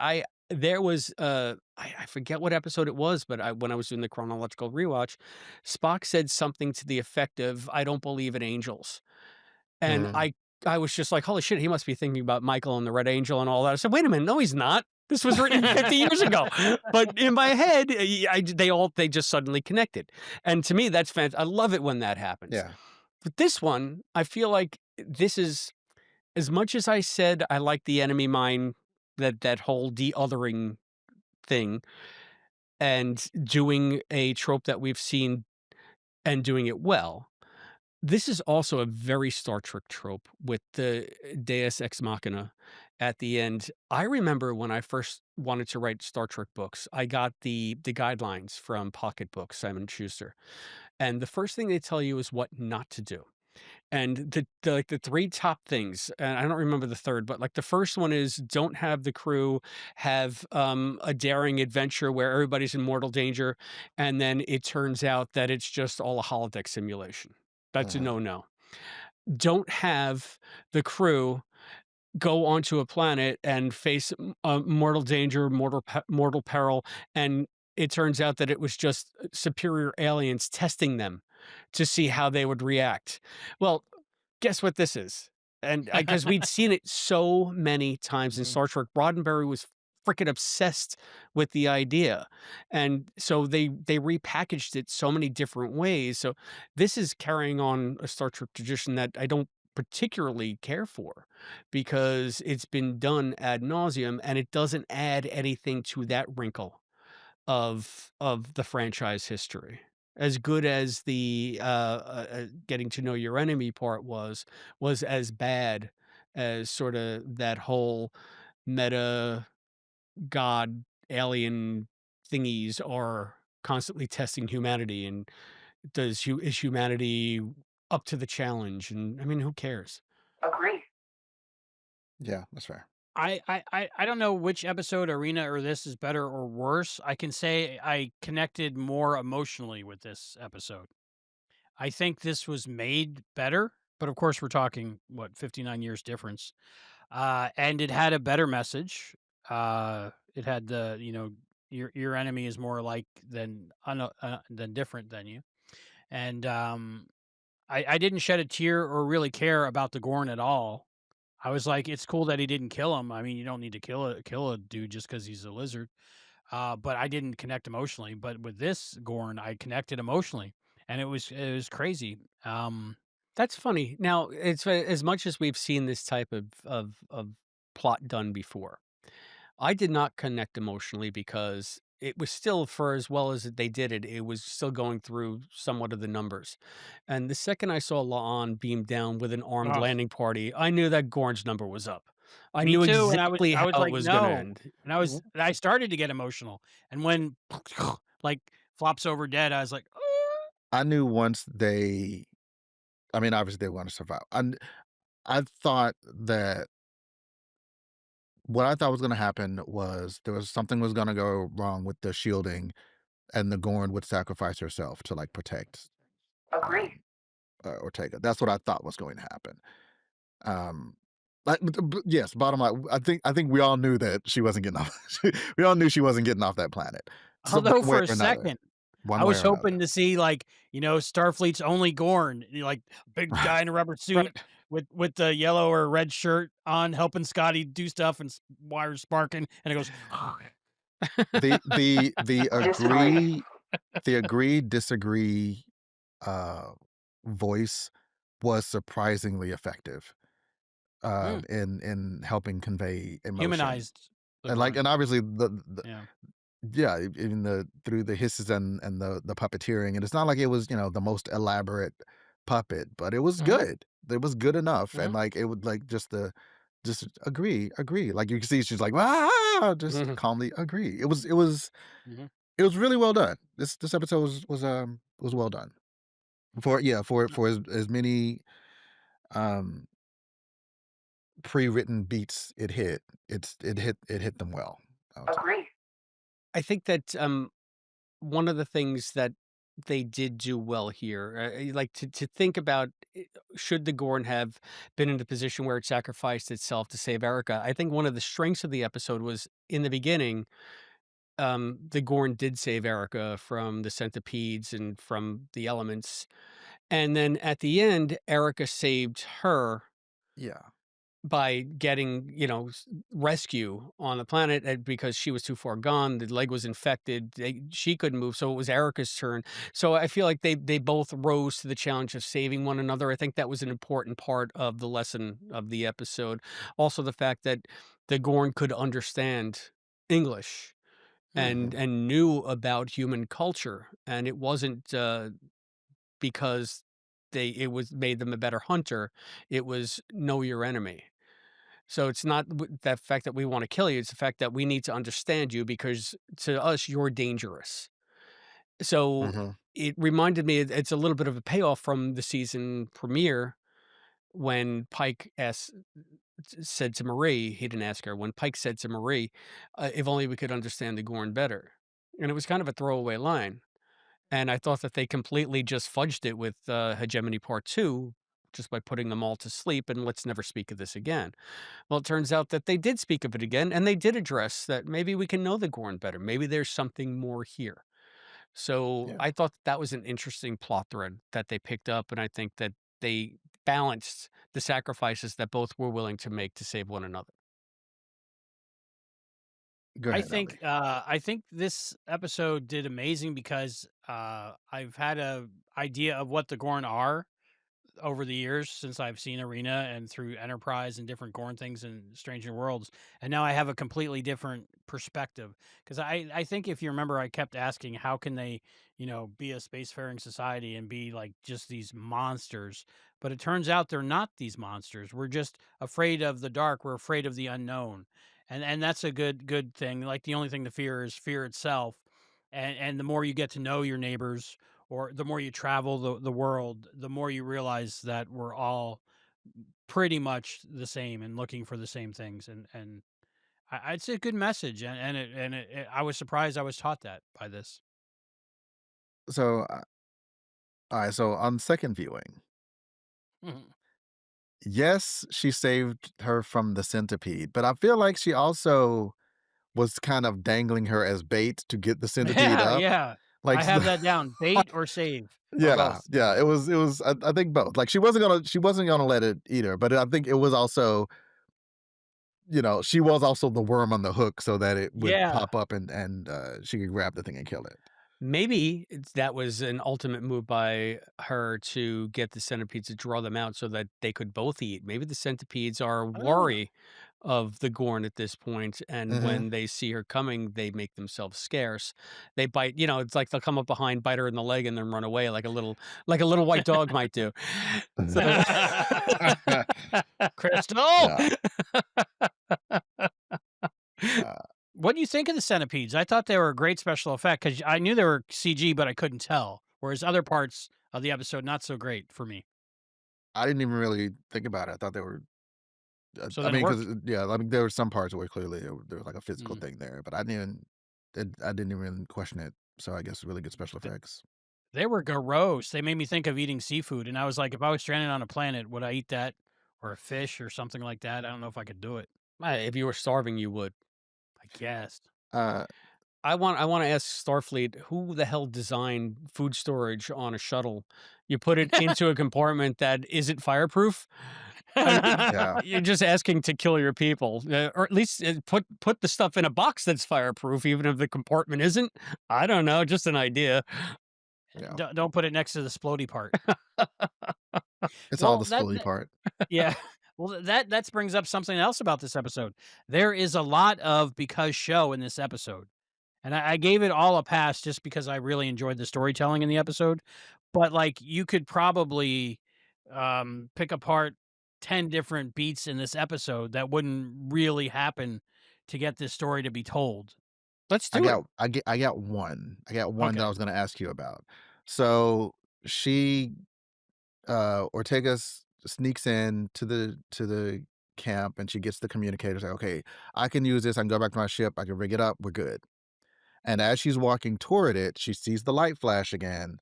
there was I forget what episode it was, but when I was doing the chronological rewatch, Spock said something to the effect of, "I don't believe in angels." And Mm. I was just like, "Holy shit, he must be thinking about Michael and the Red Angel and all that." I said, "Wait a minute, no, he's not. This was written 50 years ago." But in my head, they just suddenly connected. And to me, that's fantastic. I love it when that happens. Yeah. But this one, I feel like this is, as much as I said I like the enemy mine, that whole de-othering thing, and doing a trope that we've seen and doing it well. This is also a very Star Trek trope with the Deus Ex Machina at the end. I remember when I first wanted to write Star Trek books, I got the guidelines from Pocket Books, Simon Schuster, and the first thing they tell you is what not to do. And like the three top things, and I don't remember the third, but like the first one is, don't have the crew have a daring adventure where everybody's in mortal danger, and then it turns out that it's just all a holodeck simulation. That's a Mhm. no-no. Don't have the crew go onto a planet and face mortal danger, mortal peril, and it turns out that it was just superior aliens testing them to see how they would react. Well, guess what this is? And because we'd seen it so many times in Mhm. Star Trek, Roddenberry was freaking obsessed with the idea, and so they repackaged it so many different ways. So this is carrying on a Star Trek tradition that I don't particularly care for, because it's been done ad nauseum and it doesn't add anything to that wrinkle of the franchise history. As good as the getting to know your enemy part was as bad as sort of that whole meta god alien thingies are constantly testing humanity, and is humanity up to the challenge? And I mean, who cares? Agree. Yeah, that's fair. I don't know which episode, Arena or this, is better or worse. I can say I connected more emotionally with this episode. I think this was made better, but of course we're talking what 59 years difference. And it had a better message. It had the, your enemy is more like than different than you. And I didn't shed a tear or really care about the Gorn at all. I was like, it's cool that he didn't kill him. I mean, you don't need to kill a dude just because he's a lizard. But I didn't connect emotionally. But with this Gorn, I connected emotionally, and it was crazy. That's funny. Now, it's as much as we've seen this type of plot done before, I did not connect emotionally because it was still, for as well as they did it, it was still going through somewhat of the numbers. And the second I saw La'an beam down with an armed Ugh, landing party, I knew that Gorn's number was up. I me knew too. And I was exactly I was how it like, was going to no. end. And I started to get emotional. And when like flops over dead, I was like, I knew once they, I mean, obviously they want to survive. I thought that what I thought was going to happen was there was something was going to go wrong with the shielding, and the Gorn would sacrifice herself to like protect Agree. um, Ortega. That's what I thought was going to happen. Um, yes, bottom line, I think we all knew that she wasn't getting off. We all knew she wasn't getting off that planet. So one although way for a or another, second, I one way was or another. hoping to see like, Starfleet's only Gorn, like big Right, guy in a rubber suit right. with the yellow or red shirt on, helping Scotty do stuff and wires sparking, and it goes. The Disagree. agree disagree uh voice was surprisingly effective Mm, in helping convey emotion. humanized the And like, Gorn. and obviously the Yeah. yeah, even through the hisses and the puppeteering, and it's not like it was, the most elaborate puppet, but it was Mhm. good. good enough, and Mhm. like it would like just agree. Like you can see she's like just Mhm. calmly agree. Mhm. It was really well done. This episode was well done. For as many um pre-written beats it hit them well, I would say. Agree. I think that one of the things that they did do well here, like to think about, should the Gorn have been in a position where it sacrificed itself to save Erica? I think one of the strengths of the episode was in the beginning. The Gorn did save Erica from the centipedes and from the elements, and then at the end, Erica saved her Yeah. by getting, rescue on the planet, because she was too far gone. The leg was infected. She couldn't move, so it was Erica's turn. So I feel like they both rose to the challenge of saving one another. I think that was an important part of the lesson of the episode. Also, the fact that the Gorn could understand English and Mhm. and knew about human culture, and it wasn't because it was made them a better hunter. It was know your enemy. So it's not the fact that we want to kill you, it's the fact that we need to understand you because to us, you're dangerous. So Mhm. it reminded me, it's a little bit of a payoff from the season premiere when Pike said to Marie, he didn't ask her, when Pike said to Marie, if only we could understand the Gorn better. And it was kind of a throwaway line. And I thought that they completely just fudged it with Hegemony Part 2 just by putting them all to sleep and let's never speak of this again. Well, it turns out that they did speak of it again, and they did address that maybe we can know the Gorn better. Maybe there's something more here. So Yeah. I thought that was an interesting plot thread that they picked up, and I think that they balanced the sacrifices that both were willing to make to save one another. Go ahead, Albie. I think this episode did amazing because I've had a idea of what the Gorn are over the years since I've seen Arena and through Enterprise and different Gorn things and Strange New Worlds, and now I have a completely different perspective. Because I think if you remember, I kept asking how can they, be a spacefaring society and be like just these monsters, but it turns out they're not these monsters. We're just afraid of the dark. We're afraid of the unknown, and that's a good thing. Like the only thing to fear is fear itself, and the more you get to know your neighbors or the more you travel the world, the more you realize that we're all pretty much the same and looking for the same things. And it's a good message, I was surprised I was taught that by this. So, alright, so on second viewing, Mhm. yes, she saved her from the centipede, but I feel like she also was kind of dangling her as bait to get the centipede Yeah, up. yeah. Like, I have that down. Bait or save or yeah, both. yeah, it was I think both. Like she wasn't gonna let it eat her, but I think it was also, she was also the worm on the hook so that it would Yeah. pop up and she could grab the thing and kill it. Maybe that was an ultimate move by her to get the centipedes to draw them out so that they could both eat. Maybe the centipedes are Ah. wary of the Gorn at this point, and Mhm. when they see her coming, they make themselves scarce. They bite, it's like they'll come up behind, bite her in the leg, and then run away like a little white dog might do. So Crystal! Yeah, uh, What do you think of the centipedes? I thought they were a great special effect because I knew they were CG, but I couldn't tell. Whereas other parts of the episode, not so great for me. I didn't even really think about it. I thought they were So I then it mean, because worked. yeah, I mean, there were some parts where clearly there was like a physical Mm. thing there, but I didn't even question it, so I guess really good special Th- effects. They were gross. They made me think of eating seafood, and I was like, if I was stranded on a planet, would I eat that or a fish or something like that? I don't know if I could do it. if you were starving, you would. I guess. Uh, I want to ask Starfleet, who the hell designed food storage on a shuttle? You put it into a compartment that isn't fireproof. I mean, yeah. you're just asking to kill your people, or at least put the stuff in a box that's fireproof, even if the compartment isn't. I don't know, just an idea. Yeah. Don't put it next to the splody part. It's all Well, the splitty part. yeah. Well, that brings up something else about this episode. There is a lot of because show in this episode. And I gave it all a pass just because I really enjoyed the storytelling in the episode. But like you could probably pick apart 10 different beats in this episode that wouldn't really happen to get this story to be told. Let's do it. I got one. I got one that I Okay. was gonna ask you about. So she Ortega sneaks in to the camp and she gets the communicator. Like, okay, I can use this. I can go back to my ship. I can rig it up. We're good. And as she's walking toward it, she sees the light flash again,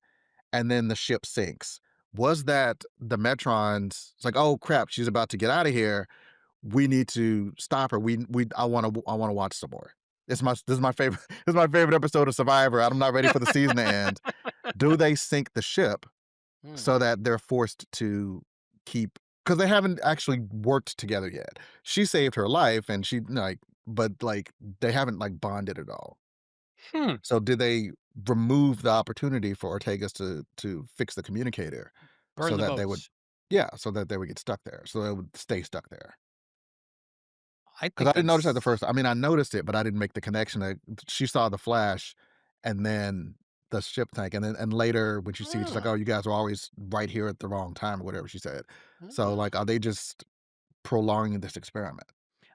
and then the ship sinks. Was that the Metrons? It's like, oh crap, she's about to get out of here. We need to stop her. I want to watch some more. This is my favorite this is my favorite episode of Survivor. I'm not ready for the season to end. Do they sink the ship Hmm. so that they're forced to keep, because they haven't actually worked together yet. She saved her life and she like, but like they haven't like bonded at all. Hmm. So did they remove the opportunity for Ortegas to fix the communicator Burn so the that they would, boats. yeah, so that they would get stuck there. So they would stay stuck there. I Because I think didn't notice that the that's first, I mean, I noticed it, but I didn't make the connection that she saw the flash and then the ship tank. And later when she sees, she's like, Ah, oh, you guys were always right here at the wrong time or whatever she said. So ah. like, are they just prolonging this experiment?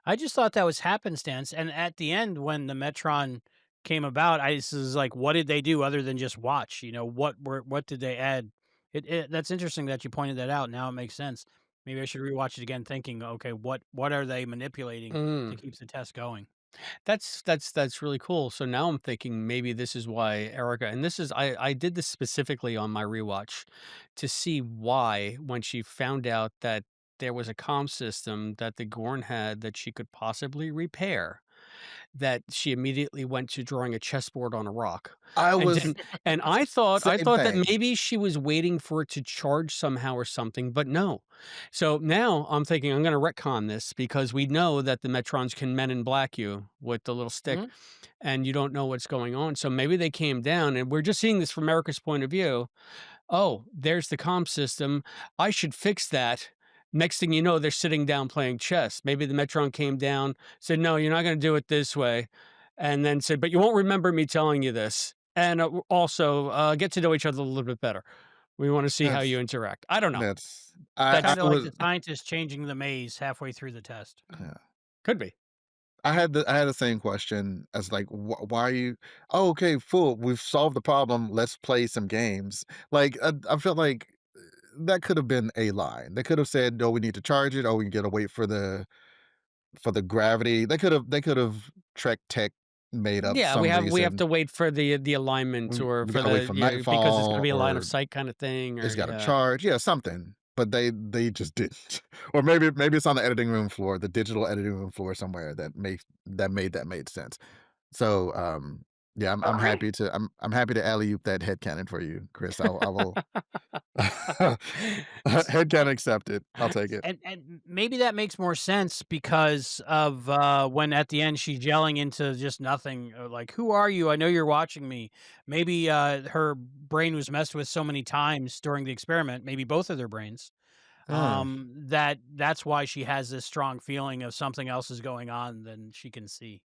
I just thought that was happenstance. And at the end, when the Metron came about, I just was like, what did they do other than just watch? What did they add? That's interesting that you pointed that out. Now it makes sense. Maybe I should rewatch it again, thinking, okay, what are they manipulating to mm, keep the test going? that's really cool. So now I'm thinking maybe this is why Erica, and this is I did this specifically on my rewatch to see why when she found out that there was a comm system that the Gorn had that she could possibly repair, that she immediately went to drawing a chessboard on a rock. I And was then and I same thought that thing. maybe she was waiting for it to charge somehow or something, but no. So now I'm thinking I'm gonna retcon this because we know that the Metrons can Men in Black you with the little stick, Mhm. and you don't know what's going on. So maybe they came down, and we're just seeing this from America's point of view. "Oh, there's the comm system. I should fix that." Next thing you know, they're sitting down playing chess. Maybe the Metron came down, said, "No, you're not gonna do it this way," and then said, "But you won't remember me telling you this. And, also, get to know each other a little bit better. We wanna see how you That's interact." I don't know. that's That's Kind of like was the scientist changing the maze halfway through the test. yeah. could be. I had the same question as like, why are you? Oh, okay, full. We've solved the problem. Let's play some games. Like I felt like that could have been a line. They could have said, "No, we need to charge it. Oh, we gotta wait for the gravity." They could have Trek Tech made up Yeah, some we have reason. to wait for the alignment or We for gotta wait the for yeah, because it's gonna nightfall, be a line of or sight kinda thing or it's got to yeah. charge. Yeah, something. But they just didn't. Or maybe it's on the editing room floor, the digital editing room floor somewhere that made sense. So, yeah, I'm Agree. happy to I'm happy to alley oop that headcanon for you, Chris. I will headcanon accepted. I'll take it. And maybe that makes more sense because of, when at the end she's yelling into just nothing, like, "Who are you? I know you're watching me." Maybe, her brain was messed with so many times during the experiment, maybe both of their brains, Mm. that's why she has this strong feeling of something else is going on than she can see.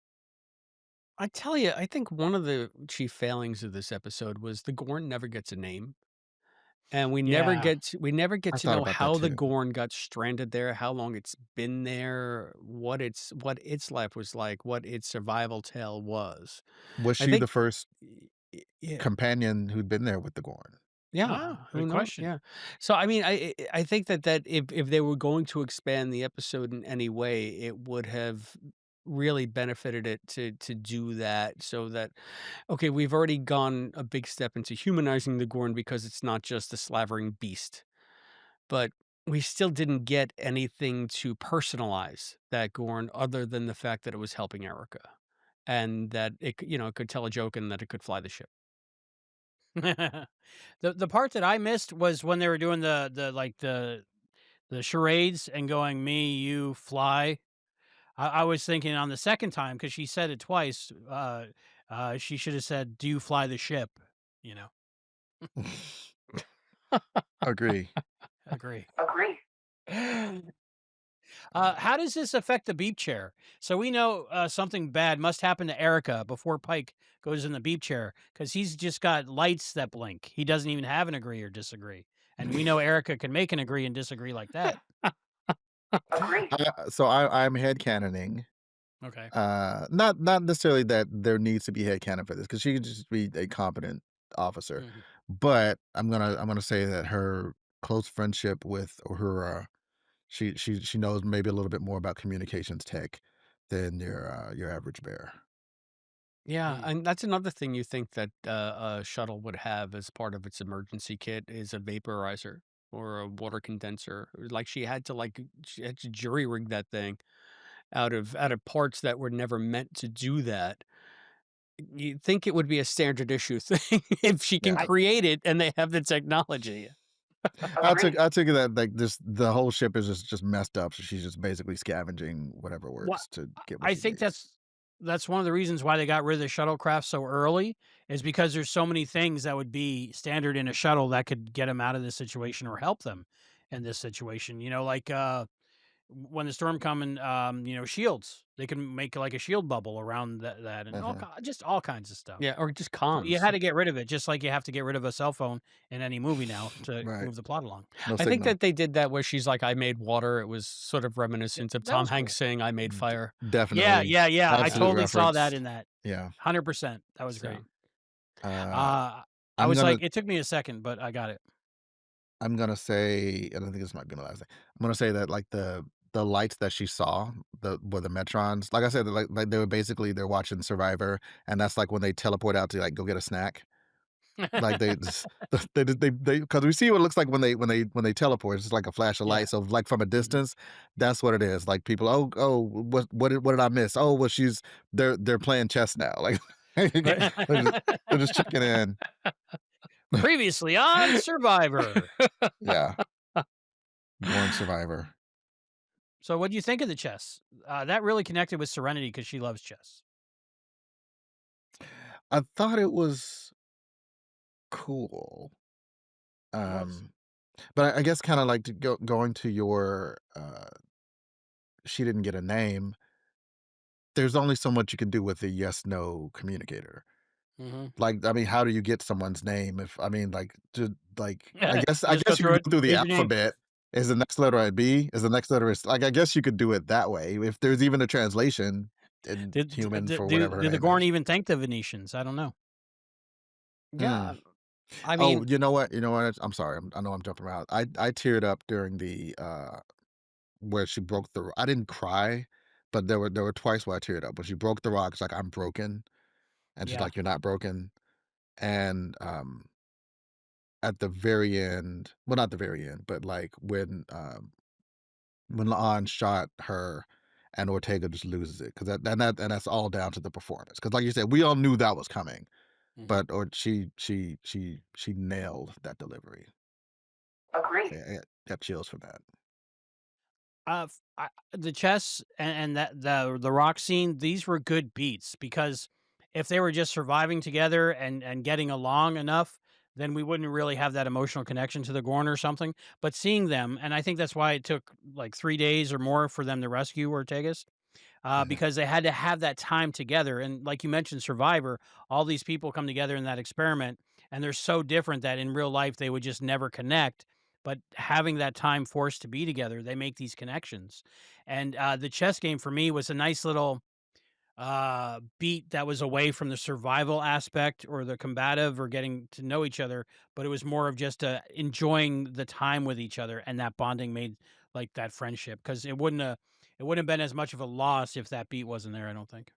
I tell you, I think one of the chief failings of this episode was the Gorn never gets a name, and Yeah. we never get I to thought know about that how the too. Gorn got stranded there, how long it's been there, what its life was like, what its survival tale was. Was I she the think first yeah. companion who'd been there with the Gorn? Yeah, Ah, who good knows? question. Yeah. So I mean, I think that if they were going to expand the episode in any way, it would have really benefited it to do that so that okay, we've already gone a big step into humanizing the Gorn because it's not just a slavering beast, but we still didn't get anything to personalize that Gorn other than the fact that it was helping Erica and that it could tell a joke and that it could fly the ship. The part that I missed was when they were doing the charades and going, "Me, you, fly." I was thinking on the second time because she said it twice, she should have said, "Do you fly the ship?" You know? Agree. Agree. Agree. How does this affect the beep chair? So we know, something bad must happen to Erica before Pike goes in the beep chair because he's just got lights that blink. He doesn't even have an agree or disagree. and we know Erica can make an agree and disagree like that. Agree. So I'm headcanoning. Okay. Not necessarily that there needs to be headcanon for this because she could just be a competent officer, Mhm. but I'm gonna say that her close friendship with Uhura, she knows maybe a little bit more about communications tech than your average bear. Yeah, Mm. and that's another thing you think that a shuttle would have as part of its emergency kit is a vaporizer or a water condenser. Like she had to jury rig that thing out of parts that were never meant to do that. You'd think it would be a standard issue thing if she can Yeah, I create it and they have the technology. Agree. I took it that like this the whole ship is just messed up, so she's just basically scavenging whatever what works to get what I she think needs. that's one of the reasons why they got rid of the shuttlecraft so early is because there's so many things that would be standard in a shuttle that could get them out of this situation or help them in this situation. Like when the storm coming, shields. They can make like a shield bubble around that and Uh-huh. just all kinds of stuff. Yeah, or just So you had comms. to get rid of it, just like you have to get rid of a cell phone in any movie now to Right. move the plot along. No I think signal. that they did that where she's like, "I made water." It was sort of Yeah, reminiscent of that Tom was Hanks cool. saying, "I made fire." Yeah, Definitely. yeah, yeah. I Absolute totally saw that reference. in that. Yeah. 100%. That was great. So Uh, Uh, I I'm was gonna like, it took me a second, but I got it. I'm gonna say, and I think this might be the last thing. I'm gonna say that like the lights that she saw, the Metrons, like I said, like they were basically they're watching Survivor, and that's like when they teleport out to like go get a snack. Like they just they because we see what it looks like when they teleport. It's like a flash of light. Yeah. So like from a Mhm. distance, that's what it is. Like people, oh, what did I miss? Oh, well, they're playing chess now. Like they're just checking in. Previously on Survivor. Yeah, Gorn Survivor. So what do you think of the chess? That really connected with Serenity because she loves chess. I thought it was cool. It was. Um, but I guess kind of like to going to your she didn't get a name. There's only so much you can do with a yes no communicator. Mhm. Like, I mean, how do you get someone's name if I mean, like, to like, I Just go guess you through could it. go through the Here's your name. alphabet. Is the next letter a B? Is the next letter is like, I guess you could do it that way if there's even a translation in human for whatever her Did the name Gorn is. even thank the Venetians? I don't know. Hmm. yeah, I Oh, mean, you know what? You know what? I'm sorry. I know I'm jumping around. I teared up during the where she broke the. I didn't cry, but there were twice where I teared up. When she broke the rock, it's like I'm broken, and she's Yeah. like, "You're not broken." And at the very end, well, not the very end, but like when Laan shot her and Ortega just loses it because and that's all down to the performance. Because like you said, we all knew that was coming, Mhm. but or she nailed that delivery. Agree. I got chills from that. The chess and that the rock scene, these were good beats because if they were just surviving together and getting along enough, then we wouldn't really have that emotional connection to the Gorn or something. But seeing them, and I think that's why it took like 3 days or more for them to rescue Ortegas, Uh-huh. because they had to have that time together. And like you mentioned, Survivor, all these people come together in that experiment, and they're so different that in real life they would just never connect. But having that time forced to be together, they make these connections. And the chess game for me was a nice little beat that was away from the survival aspect or the combative or getting to know each other, but it was more of just enjoying the time with each other, and that bonding made like that friendship because it wouldn't have been as much of a loss if that beat wasn't there. I don't think.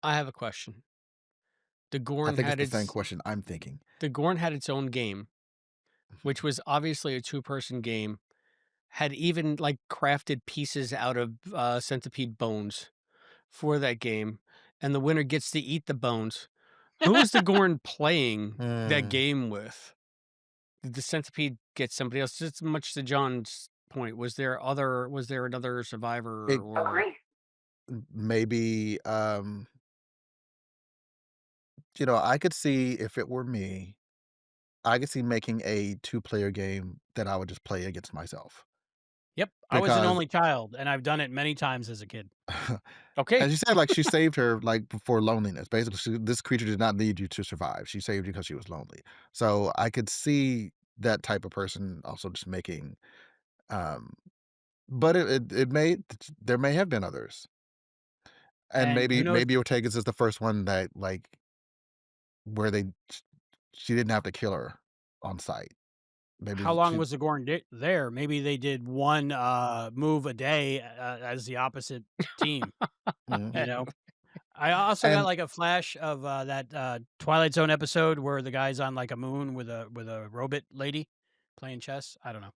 I have a question. The I Gorn think it's had the same its question I'm thinking. the Gorn had its own game, which was obviously a two-person game. Had even like crafted pieces out of centipede bones for that game, and the winner gets to eat the bones. Who was the Gorn playing that Mm, game with? Did the centipede get somebody else? Just much to John's point, was there another survivor it or Agree. maybe I could see if it were me, I could see making a two-player game that I would just play against myself Yep, I was an because only child, and I've done it many times as a kid. okay? as you said, like she saved her like before loneliness. Basically, this creature did not need you to survive. She saved you because she was lonely. So I could see that type of person also just making. But it may there may have been others, and And who knows maybe Ortega's is the first one that like where she didn't have to kill her on site. Maybe how long she was the Gorn there? Maybe they did one move a day as the opposite team. Mhm. You know, I also got and like a flash of that Twilight Zone episode where the guy's on like a moon with a robot lady playing chess. I don't know.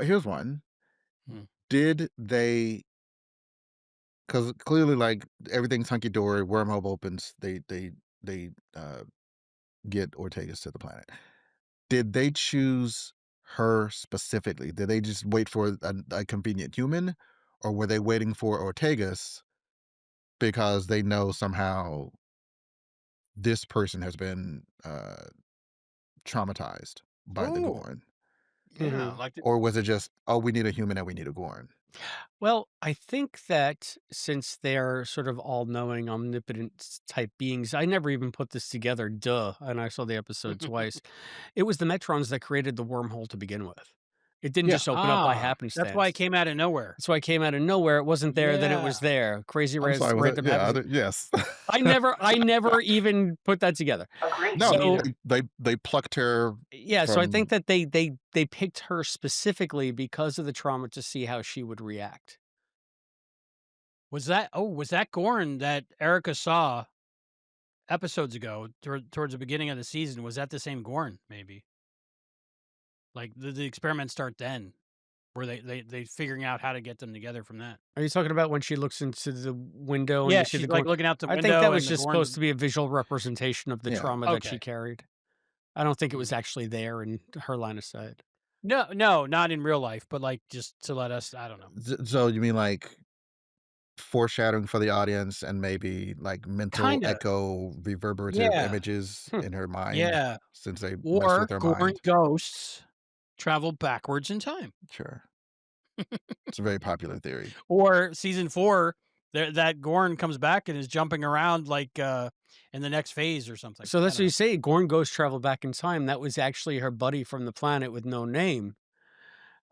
here's one. Hmm. Did they? Because clearly, like everything's hunky dory. Wormhole opens. They get Ortegas to the planet. Did they choose her specifically? Did they just wait for a convenient human, or were they waiting for Ortegas because they know somehow this person has been traumatized by the Oh, Gorn? yeah, Mhm. like the, Or was it just, oh, we need a human and we need a Gorn? Well, I think that since they're sort of all-knowing, omnipotent type beings, I never even put this together, duh, and I saw the episode twice. It was the Metrons that created the wormhole to begin with. It didn't Yeah. just open up by that's why it happenstance. came out of nowhere. That's why it came out of nowhere. It wasn't there, then it Yeah. was there. Crazy I'm sorry. Was that? random Yeah. happenstance. Yes. I never even put that together. Agreed. No, Me So neither. they plucked her yeah, so I think from. that they picked her specifically because of the trauma to see how she would react. Was that Gorn that Erica saw episodes ago towards the beginning of the season? Was that the same Gorn? Maybe like the experiments start then, where they figuring out how to get them together from that. Are you talking about when she looks into the window and Yeah, you see the she's like Gorn? looking out the I think that window was and the just supposed to Gorn. be a visual representation of the Yeah. trauma that she Okay. carried. I don't think it was Mm. actually there in her line of sight. No, not in real life, but like just to let us. I don't know. So you mean like foreshadowing for the audience and maybe like mental Kinda. echo reverberative Yeah. images Hmm. in her mind Yeah. since they messed with Or her Gorn mind? ghosts travel backwards in time. Sure. It's a very popular theory. Or season 4, that Gorn comes back and is jumping around like in the next phase or something. So I that's what don't you know. say. Gorn ghost travel back in time. That was actually her buddy from the planet with no name,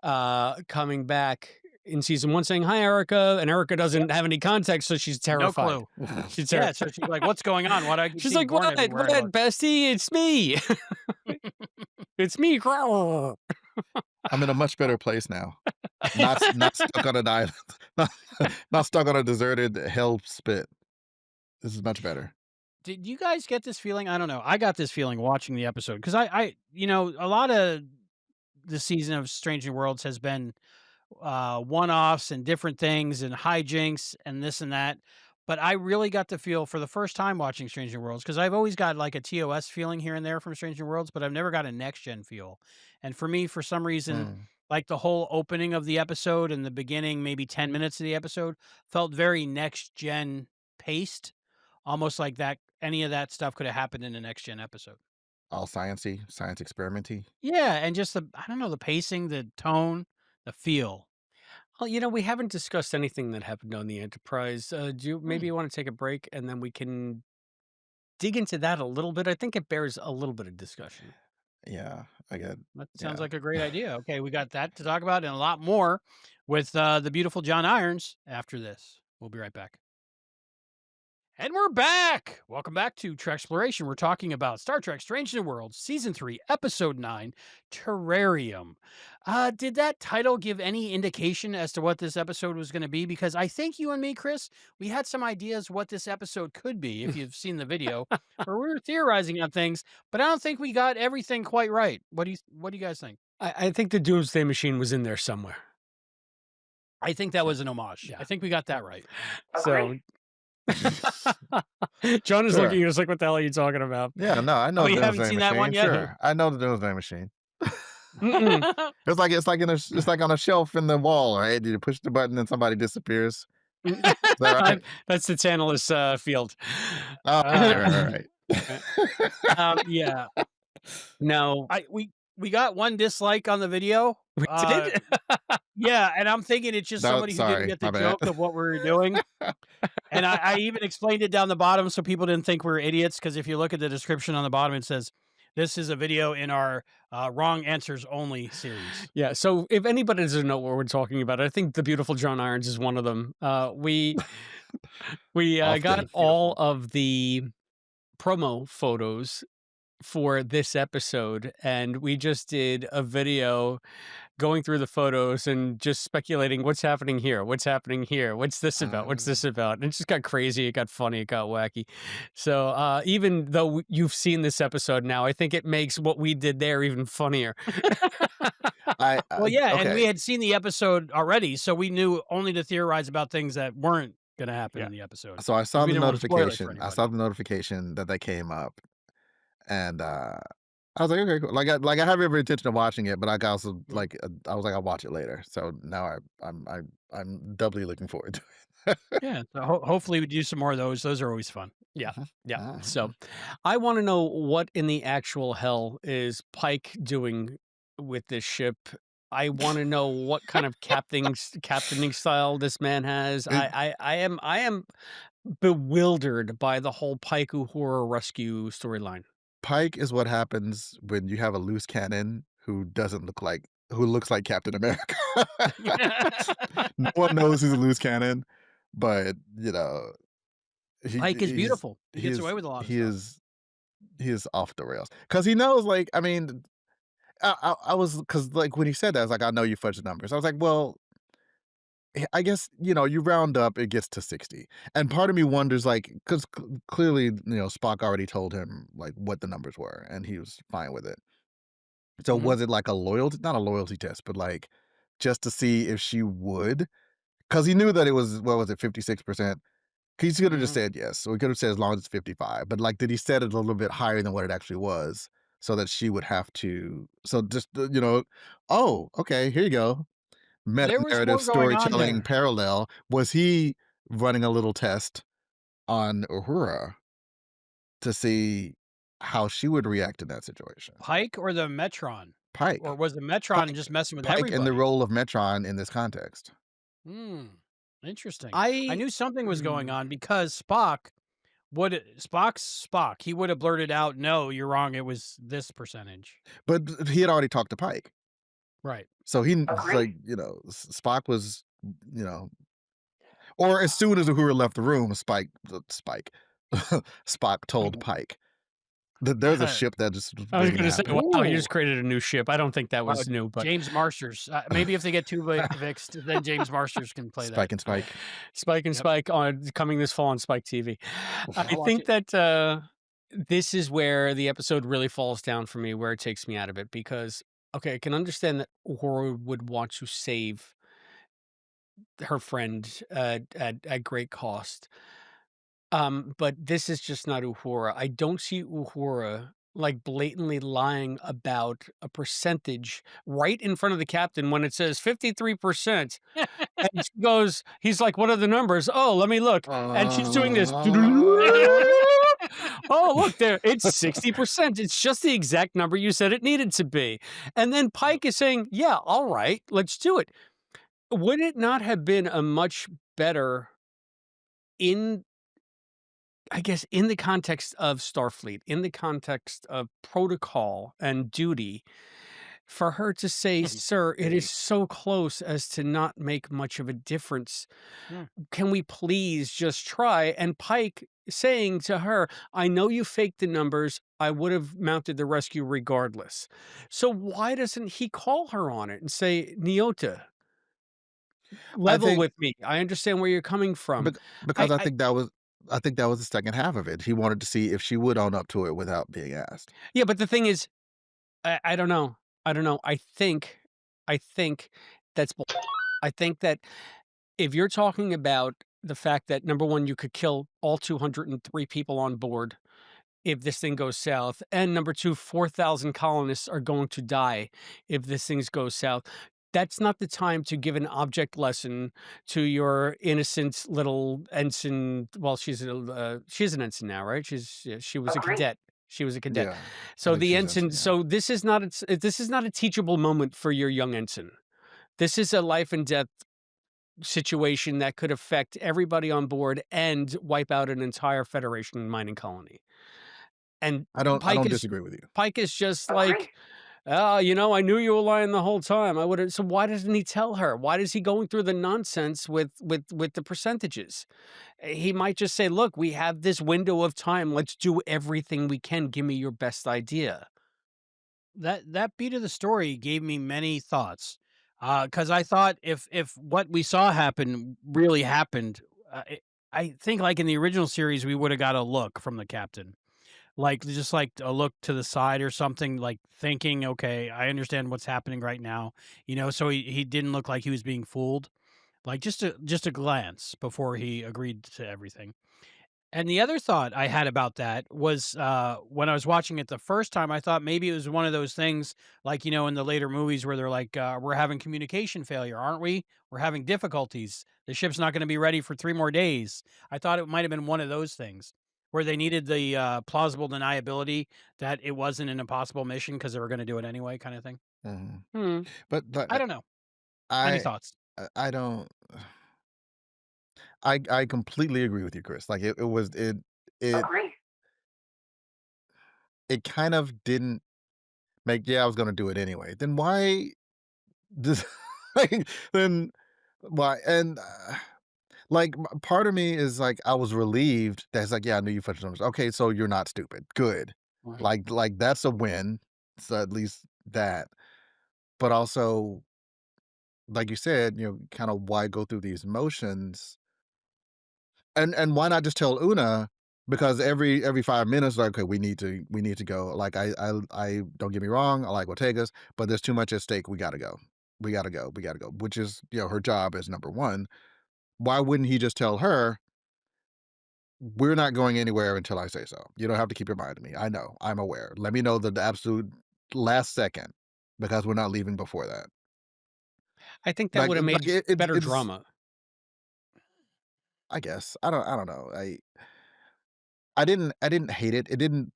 coming back in season 1 saying, "Hi, Erica." And Erica Yep. doesn't have any context, so she's No terrified. clue. She's Yeah, terrified. so she's like, "What's going on? Why do I keep She's seeing like, Gorn "What? everywhere I What, look?" bestie? It's me. It's me." I'm in a much better place now. Not stuck on an island. Not, not stuck on a deserted hell spit. This is much better. Did you guys get this feeling? I don't know. I got this feeling watching the episode because a lot of the season of Strange New Worlds has been one-offs and different things and hijinks and this and that. But I really got the feel for the first time watching Strange New Worlds because I've always got like a TOS feeling here and there from Strange New Worlds, but I've never got a next gen feel. And for me, for some reason, Mm. like the whole opening of the episode and the beginning, maybe 10 minutes of the episode, felt very next gen paced, almost like that any of that stuff could have happened in a next gen episode. All sciencey, science experimenty. Yeah, and just I don't know, the pacing, the tone, the feel. Well, we haven't discussed anything that happened on the Enterprise. Maybe Hmm. you want to take a break and then we can dig into that a little bit? I think it bears a little bit of discussion. Yeah, I get. That sounds Yeah. like a great idea. Okay, we got that to talk about and a lot more with the beautiful John Irons after this. We'll be right back. And we're back. Welcome back to Treksploration. We're talking about Star Trek Strange New Worlds, Season 3, Episode 9, Terrarium. Did that title give any indication as to what this episode was going to be? Because I think you and me, Chris, we had some ideas what this episode could be if you've seen the video, where we were theorizing on things, but I don't think we got everything quite right. What do you guys think? I think the Doomsday Machine was in there somewhere. I think that was an homage. Yeah. I think we got that right. So John is Sure. looking at us like, what the hell are you talking about? Yeah, no, I know Oh, the you haven't Doomsday seen that one Machine. yet? Sure, I know the Doomsday Machine. Mm-mm. It's like on a shelf in the wall, right? You push the button and somebody disappears. Is that right? That's the Tantalus field. Oh, right. Yeah. No. We got one dislike on the video. We did? Yeah, and I'm thinking it's just No, somebody who sorry, didn't get the my bad. joke of what we were doing. And I even explained it down the bottom so people didn't think we were idiots, because if you look at the description on the bottom, it says, This is a video in our wrong answers only series. Yeah. So if anybody doesn't know what we're talking about, I think the beautiful John Irons is one of them. We got Often. all of the promo photos for this episode, and we just did a video going through the photos and just speculating what's happening here, what's happening here, what's this about, what's this about. And it just got crazy, it got funny, it got wacky. So even though you've seen this episode now, I think it makes what we did there even funnier. Well, yeah, and we okay. had seen the episode already, so we knew only to theorize about things that weren't going to happen Yeah. in the episode. So I 'cause saw we the didn't want to spoil it for notification. I anybody. saw the notification that they came up, and I was like, okay, cool. Like I have every intention of watching it, but I also like I was like, I'll watch it later. So now I'm doubly looking forward to it. Yeah, so hopefully we do some more of those. Those are always fun. Yeah. Yeah. Mhm. So I want to know what in the actual hell is Pike doing with this ship. I want to know what kind of captaining style this man has. It- I am bewildered by the whole Pike Uhura rescue storyline. Pike is what happens when you have a loose cannon who looks like Captain America. No one knows he's a loose cannon, but Pike is beautiful. He he gets is away with a lot of he stuff. is he is off the rails because he knows. Like, I mean, I was because like when he said that, I was like, I know you fudged the numbers. I was like, well, I guess you round up, it gets to 60, and part of me wonders, like, because clearly Spock already told him like what the numbers were, and he was fine with it. So Mhm. was it like a loyalty, not a loyalty test, but like just to see if she would? Because he knew that it was, what was it, 56%? He could have just Mhm. said yes. So he could have said as long as it's 55. But like, did he set it a little bit higher than what it actually was so that she would have to? So just, oh, okay, here you go. Meta There was narrative more going on storytelling there. parallel. Was he running a little test on Uhura to see how she would react in that situation? Pike or the Metron? Pike. Or was the Metron just messing with Pike in the everybody? role of Metron in this context. Hmm. Interesting. I I knew something was going mm, on because Spock's Spock. He would have blurted out, "No, you're wrong. It was this percentage." But he had already talked to Pike. Right. So he like, Agreed. Spock was, you know, or as soon as Uhura left the room, Spock told Pike that there's a ship that just was I was waiting going to to say, happen. wow, you Ooh. just created a new ship. I don't think that Wow, was new, but James Marsters. Maybe if they get too fixed, then James Marsters can play that. Spike and Spike. Spike and Yep. Spike on coming this fall on Spike TV. I I'll watch think it. that this is where the episode really falls down for me, where it takes me out of it. Because, okay, I can understand that Uhura would want to save her friend at great cost. But this is just not Uhura. I don't see Uhura like blatantly lying about a percentage right in front of the captain when it says 53%. And she goes, he's like, what are the numbers? Oh, let me look. And she's doing this. Oh, look there. It's 60%. It's just the exact number you said it needed to be. And then Pike is saying, yeah, all right, let's do it. Would it not have been a much better in I guess in the context of Starfleet, in the context of protocol and duty, for her to say, "Sir, it is so close as to not make much of a difference. Yeah. Can we please just try?" And Pike saying to her, "I know you faked the numbers. I would have mounted the rescue regardless." So why doesn't he call her on it and say, "Nyota, I level think with me. I understand where you're coming from." because I I I think that was the second half of it. He wanted to see if she would own up to it without being asked. yeah, but the thing is I don't know. I don't know. I think that's bull. I think that if you're talking about the fact that number one, you could kill all 203 people on board if this thing goes south, and number two, 4,000 colonists are going to die if this thing goes south. That's not the time to give an object lesson to your innocent little ensign. Well, she's an ensign now, right? She was a Agreed. cadet. She was a cadet. Yeah. I So think the she's ensign. ensign, yeah. So this is not a teachable moment for your young ensign. This is a life and death situation that could affect everybody on board and wipe out an entire Federation mining colony. And I don't Pike is disagree with you. Pike is just Agree. like, I knew you were lying the whole time. I would have. So why doesn't he tell her? Why is he going through the nonsense with the percentages? He might just say, "Look, we have this window of time. Let's do everything we can. Give me your best idea." That beat of the story gave me many thoughts, because I thought if what we saw happen really happened, I think like in the original series we would have got a look from the captain, like just like a look to the side or something, like thinking, okay, I understand what's happening right now, so he didn't look like he was being fooled, like just a glance before he agreed to everything. And the other thought I had about that was, when I was watching it the first time, I thought maybe it was one of those things, like, in the later movies where they're like, "We're having communication failure, aren't we? We're having difficulties. The ship's not going to be ready for 3 more days." I thought it might have been one of those things where they needed the plausible deniability that it wasn't an impossible mission because they were going to do it anyway, kind of thing. Mhm. Hmm. But I don't know. Any I thoughts? I don't. I completely agree with you, Chris. Like it was it Agree. it kind of didn't make. Yeah, I was gonna do it anyway. Then why just like then why and like part of me is like I was relieved that's like yeah I knew you fudged numbers. Okay, so you're not stupid. Good. Right. Like that's a win. So at least that. But also like you said, kind of why go through these motions and why not just tell Una? Because every 5 minutes, like, okay, we need to go. Like, I don't get me wrong, I like Ortega's, but there's too much at stake. We gotta go. We gotta go. We gotta go. Which is, her job as number one. Why wouldn't he just tell her, we're not going anywhere until I say so? You don't have to keep reminding me. I know. I'm aware. Let me know the absolute last second because we're not leaving before that. I think that Like, would have like made better it's. drama. I guess I don't know. I didn't hate it. It didn't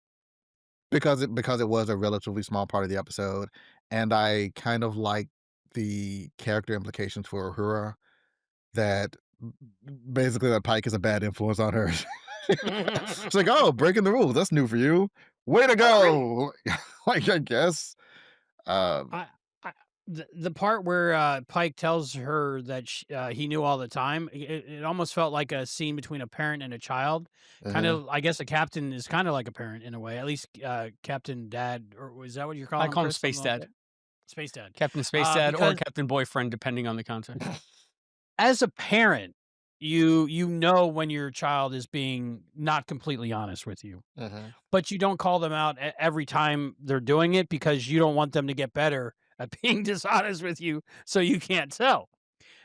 because it was a relatively small part of the episode, and I kind of like the character implications for Uhura that basically that Pike is a bad influence on her. It's like, oh, breaking the rules. That's new for you. Way to Agree. go. Like I guess. Um, I, the part where Pike tells her that he knew all the time, it almost felt like a scene between a parent and a child. Kind mhm. of, I guess, a captain is kind of like a parent in a way. At least Captain Dad, or is that what you're I calling him, call him Chris? Space Something like Dad, that. Space Dad. Captain Space Dad, or Because Captain Boyfriend, depending on the context. as a parent, you know when your child is being not completely honest with you, Mhm. but you don't call them out every time they're doing it because you don't want them to get better at being dishonest with you, so you can't tell.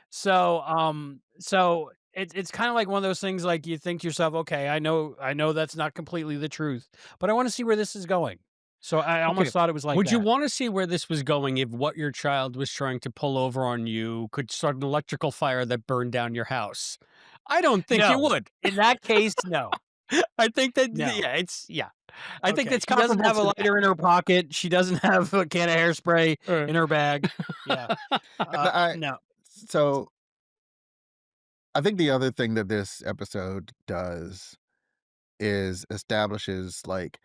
So it's kind of like one of those things like you think to yourself, okay, I know that's not completely the truth, but I want to see where this is going. So I Okay. almost thought it was like Would you that. want to see where this was going if what your child was trying to pull over on you could start an electrical fire that burned down your house? I don't think you No. would. In that case, no. I think that, No. yeah. I think Okay. that's She doesn't comparable have a to that. lighter in her pocket. She doesn't have a can of hairspray Uh. in her bag. Yeah. And No. so I think the other thing that this episode does is establishes like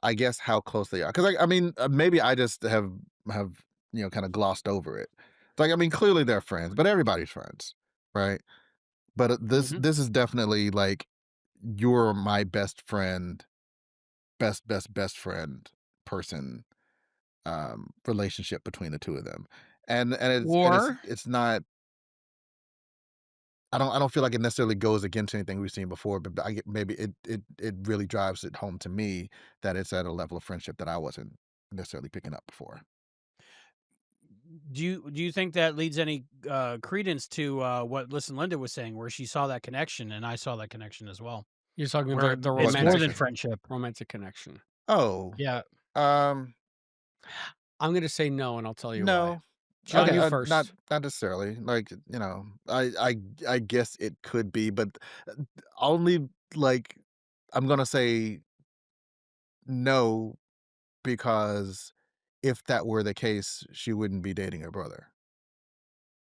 I guess how close they are. Because I mean, maybe I just have kind of glossed over it. Like I mean, clearly they're friends, but everybody's friends, right? But this Mhm. this is definitely like you're my best friend, best friend person relationship between the two of them, and it's Or it's not. I don't feel like it necessarily goes against anything we've seen before, but I get maybe it really drives it home to me that it's at a level of friendship that I wasn't necessarily picking up before. do you think that leads any credence to what Listen Linda was saying, where she saw that connection and I saw that connection as well, You're talking where about the it's What more romantic than connection? friendship. romantic connection. Oh, Yeah. um, I'm gonna say no, and I'll tell you why. no. John, Okay, you not first. not necessarily. Like I guess it could be, but only like I'm gonna say no because if that were the case, she wouldn't be dating her brother.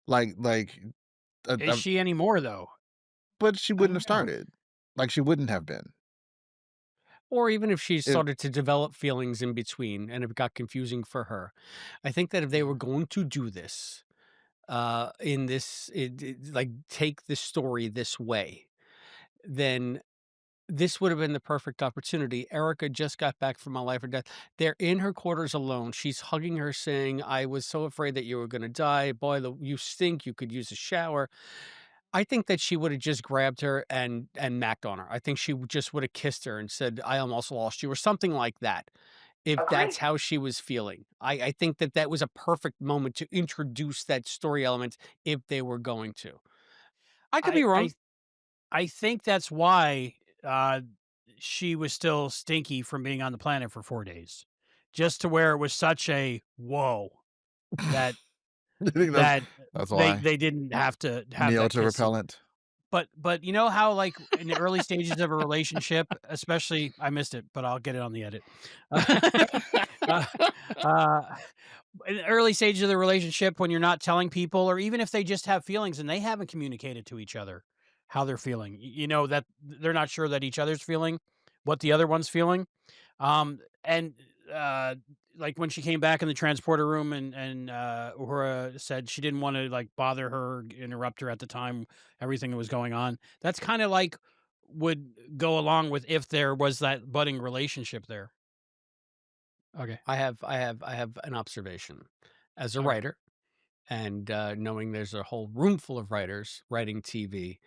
Like, Is she anymore though? but she I wouldn't have don't know. started. Like she wouldn't have been. or even if she It started to develop feelings in between and it got confusing for her. I think that if they were going to do this, in this, like take this story this way, then this would have been the perfect opportunity. Erica just got back from a life or death. They're in her quarters alone. She's hugging her, saying, "I was so afraid that you were going to die. Boy, you stink. You could use a shower." I think that she would have just grabbed her and macked on her. I think she just would have kissed her and said, "I almost lost you," or something like that. If that's Agreed. how she was feeling, I think that that was a perfect moment to introduce that story element if they were going to. I could be I wrong. I I think that's why uh, she was still stinky from being on the planet for 4 days, just to where it was such a whoa that you think that that's they why they didn't have to have that Neota kiss scene. repellent. But you know how, like, in the early stages of a relationship, especially I missed it, but I'll get it on the edit. Uh, uh, in the early stages of the relationship, when you're not telling people, or even if they just have feelings and they haven't communicated to each other how they're feeling, you know, that they're not sure that each other's feeling what the other one's feeling. And uh, like when she came back in the transporter room, and Uhura said she didn't want to like bother her, interrupt her at the time everything that was going on. That's kind of like would go along with if there was that budding relationship there. Okay. I have an observation as a All right. writer, and knowing there's a whole room full of writers writing TV.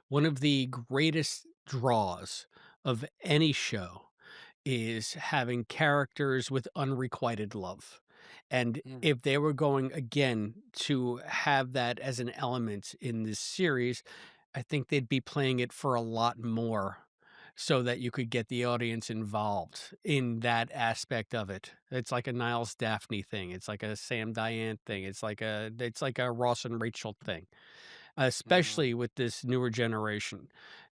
One of the greatest draws of any show is having characters with unrequited love. And Mm. if they were going again to have that as an element in this series, I think they'd be playing it for a lot more so that you could get the audience involved in that aspect of it. It's like a Niles Daphne thing. It's like a Sam Diane thing. It's like a Ross and Rachel thing, Mm. especially with this newer generation.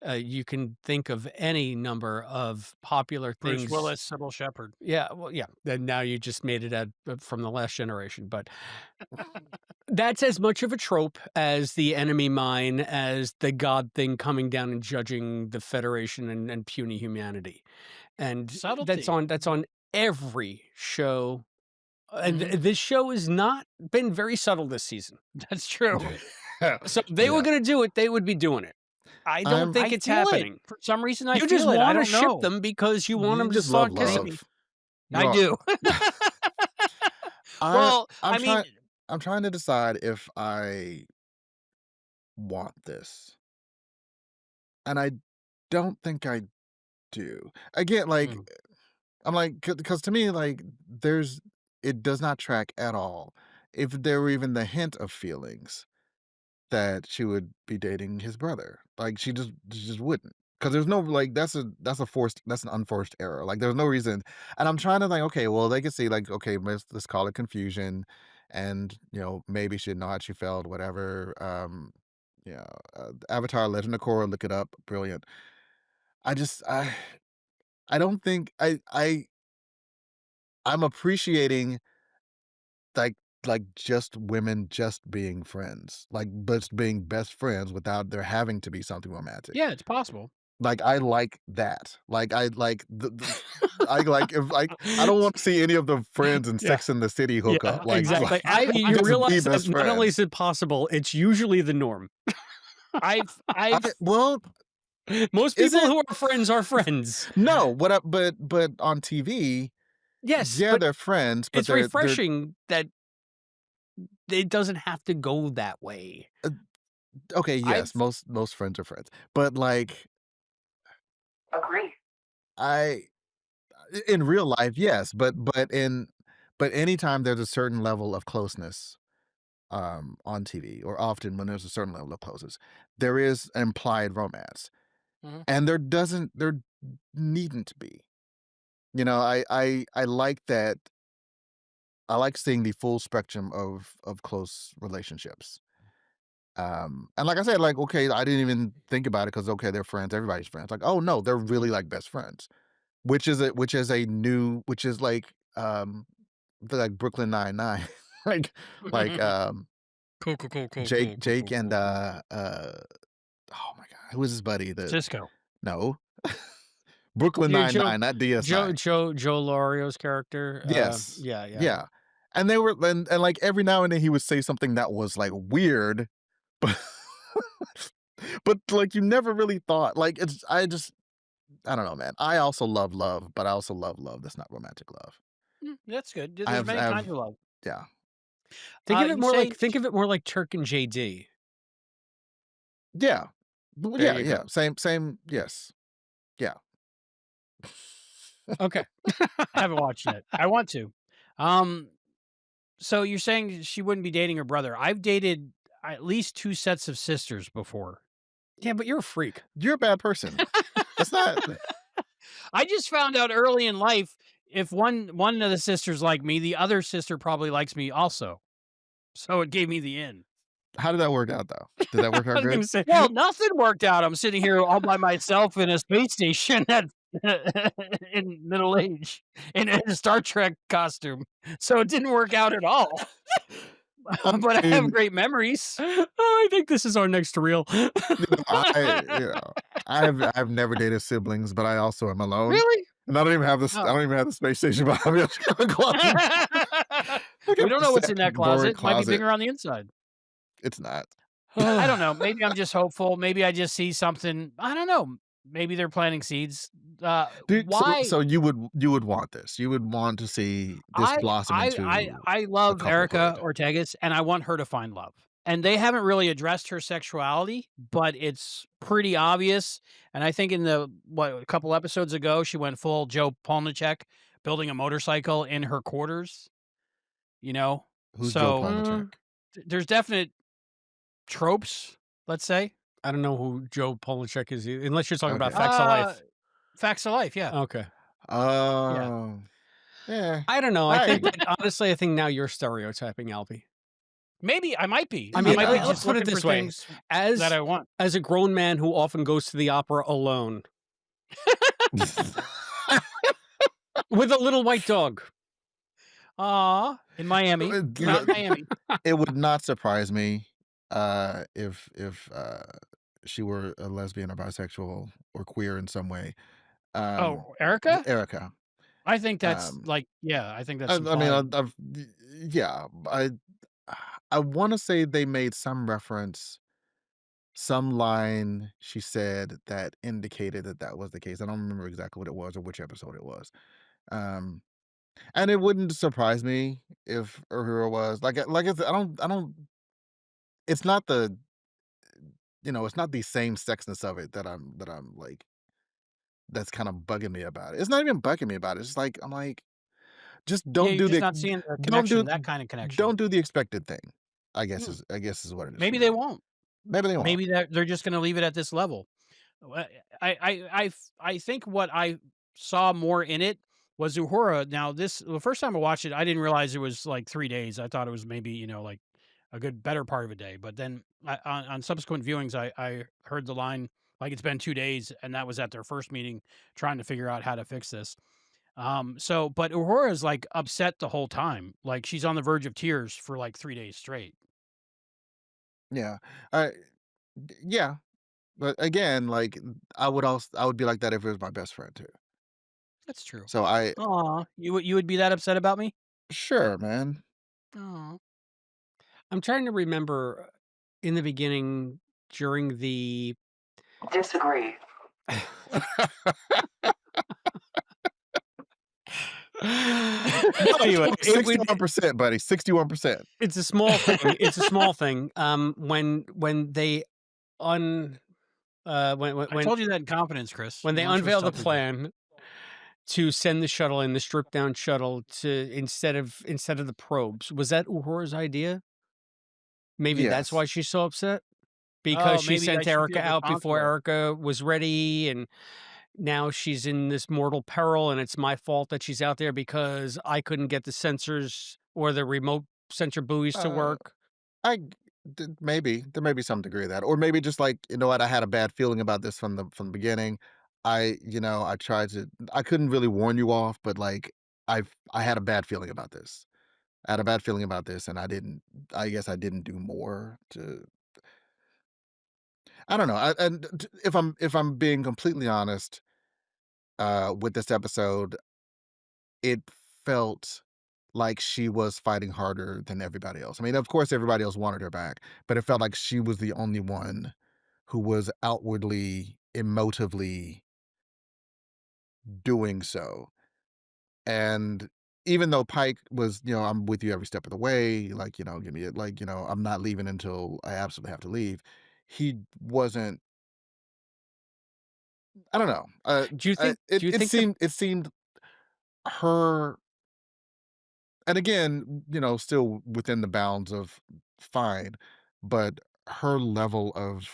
You can think of any number of popular Bruce things. Willis, Sybil Shepherd. Yeah, well, yeah. Then now you just made it from the last generation, but that's as much of a trope as the enemy mine, as the god thing coming down and judging the Federation and puny humanity. And Subtlety. that's on every show. And Mhm. this show has not been very subtle this season. That's true. So if they were Yeah. going to do it, they would be doing it. I don't think I it's feel it. happening. For some reason, I You just feel it. I want to don't ship know. them because you want You them to just love start kissing. Maybe. love. You I are. do. I Well, I'm I mean, trying I'm trying to decide if I want this, and I don't think I do. Again, like mm, I'm like, because to me, like it does not track at all. If there were even the hint of feelings that she would be dating his brother, like she just wouldn't. Because there's no like that's an unforced error. Like there's no reason, and I'm trying to like okay, well they can see like okay, let's call it confusion, and maybe she didn't know how she felt, whatever. Yeah, Avatar: Legend of Korra, look it up, brilliant. I just I don't think I'm appreciating like just women just being friends, like just being best friends without there having to be something romantic. yeah, it's possible. Like I like that. Like I like I like if like I don't want to see any of the friends in Yeah. Sex in the City hook Yeah, up. exactly. Like You just be realize that best not only is friends. it possible, it's usually the norm. I've Well, Most is people it? who are friends. No, but on TV, Yes, yeah, but they're friends, but it's they're refreshing that it doesn't have to go that way. uh, okay, I've yes, most friends are friends. But like Agreed. I in real life, yes, but anytime there's a certain level of closeness on TV, or often when there's a certain level of closeness, there is implied romance. Mhm. And there needn't be. I like that. I like seeing the full spectrum of close relationships. And like I said, like, okay, I didn't even think about it because okay, they're friends, everybody's friends. Like, oh no, they're really like best friends. Which is like like Brooklyn Nine-Nine. like like Jake and oh my god, who is his buddy? The Cisco. no. Brooklyn Yeah, Joe Nine-Nine, not DS9. Joe Lorio's character. Yes. Yeah, yeah. Yeah. And they were and like every now and then he would say something that was like weird, but but like you never really thought like I don't know, man. I also love love, but I also love love that's not romantic love. That's good. I There's have many I kinds have of love. yeah. You say Think of it more like Turk and JD. Yeah. There Yeah, you yeah. go. Same, yes. Yeah. Okay. I haven't watched it. I want to. Um, so you're saying she wouldn't be dating her brother. I've dated at least 2 sets of sisters before. Yeah, but you're a freak. You're a bad person. That's not I just found out early in life if one of the sisters like me, the other sister probably likes me also. So it gave me the in. how did that work out though? Did that work I out was good? gonna say, Well, nothing worked out. I'm sitting here all by myself in a space station at in middle age in a Star Trek costume. So it didn't work out at all. But I have mean, great memories. oh, I think this is our next reel. you know, I've never dated siblings, but I also am alone. Really? And I don't even have this. I Oh. don't even have the space station behind me. We don't know what's in that boring closet. Might be bigger on the inside. It's not. I don't know. Maybe I'm just hopeful. Maybe I just see something. I don't know. Maybe they're planting seeds. Dude, Why? so you would want this. You would want to see this blossom into I a love couple Erica good. Ortegas, and I want her to find love. And they haven't really addressed her sexuality, but it's pretty obvious. And I think in a couple episodes ago, she went full Joe Polnicek, building a motorcycle in her quarters. You know, Who's Joe so Polnicek? there's definite tropes. Let's say I don't know who Joe Polnicek is, unless you're talking about Okay. Facts of Life. Facts of Life. Yeah. Okay. Oh, yeah. I don't know. I think Alright. that, honestly, I think now you're stereotyping Albie. Maybe I might be. I mean, might be let's just put it looking this for way. things As that I want. as a grown man who often goes to the opera alone with a little white dog. Aw, in Miami. You're not in Miami. It would not surprise me if she were a lesbian or bisexual or queer in some way. Oh, Erica? Erica. I think that's Um, I think that's I mean, implied. yeah, I want to say they made some reference, some line she said that indicated that that was the case. I don't remember exactly what it was or which episode it was. Um, and it wouldn't surprise me if Uhura was like I said, I don't. It's not the it's not the same sexness of it that I'm like that's kind of bugging me about it. It's not even bugging me about it. It's like I'm like just Yeah, don't you're do just the not seeing the don't connection, do that kind of connection. don't do the expected thing. Hmm. I guess is what it is. Maybe for they me. won't. Maybe they won't. Maybe they're just gonna leave it at this level. I think what I saw more in it was Uhura. Now, the first time I watched it, I didn't realize it was like 3 days. I thought it was maybe, like a good better part of a day. But then on subsequent viewings, I heard the line like it's been 2 days, and that was at their first meeting trying to figure out how to fix this. But Uhura is like upset the whole time. Like she's on the verge of tears for like 3 days straight. Yeah. I yeah. But again, like I would be like that if it was my best friend too. That's true. So I Aw, you would be that upset about me? sure, man. Aw. I'm trying to remember in the beginning during the Disagree. anyway, it, 61%, buddy. 61%. it's a small thing. It's a small thing. When they when I told you that in confidence, Chris. when You they weren't supposed unveil to the tell people. plan to send the shuttle in, the stripped down shuttle to instead of the probes, was that Uhura's idea? Maybe that's Yes. why she's so upset because Oh, she maybe I sent should Erica feel out before responsible. Erica was ready, and now she's in this mortal peril, and it's my fault that she's out there because I couldn't get the sensors or the remote sensor buoys to Uh, work. I maybe there may be some degree of that, or maybe just like what, I had a bad feeling about this from the beginning. I tried to. I couldn't really warn you off, but like I had a bad feeling about this. I had a bad feeling about this, and I didn't. I guess I didn't do more to. I don't know. If I'm being completely honest, with this episode, it felt like she was fighting harder than everybody else. I mean, of course, everybody else wanted her back, but it felt like she was the only one who was outwardly, emotively doing so. And even though Pike was, I'm with you every step of the way, like, give me it, like, I'm not leaving until I absolutely have to leave. He wasn't, I don't know. Do you think? It Do you it think the seemed her, and again, still within the bounds of fine, but her level of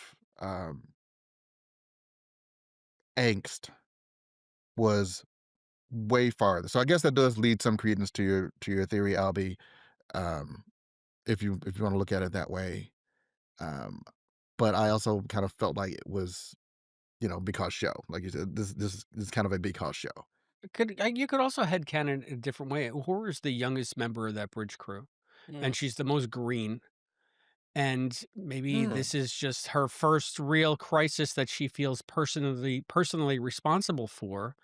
angst was way farther. So I guess that does lead some credence to your theory, Albie. Um, if you want to look at it that way. Um, but I also kind of felt like it was, because show, like you said, this is kind of a because show. you could also headcanon it a different way. Uhura's the youngest member of that bridge crew, and Mm. she's the most green. And maybe Hmm. this is just her first real crisis that she feels personally responsible for.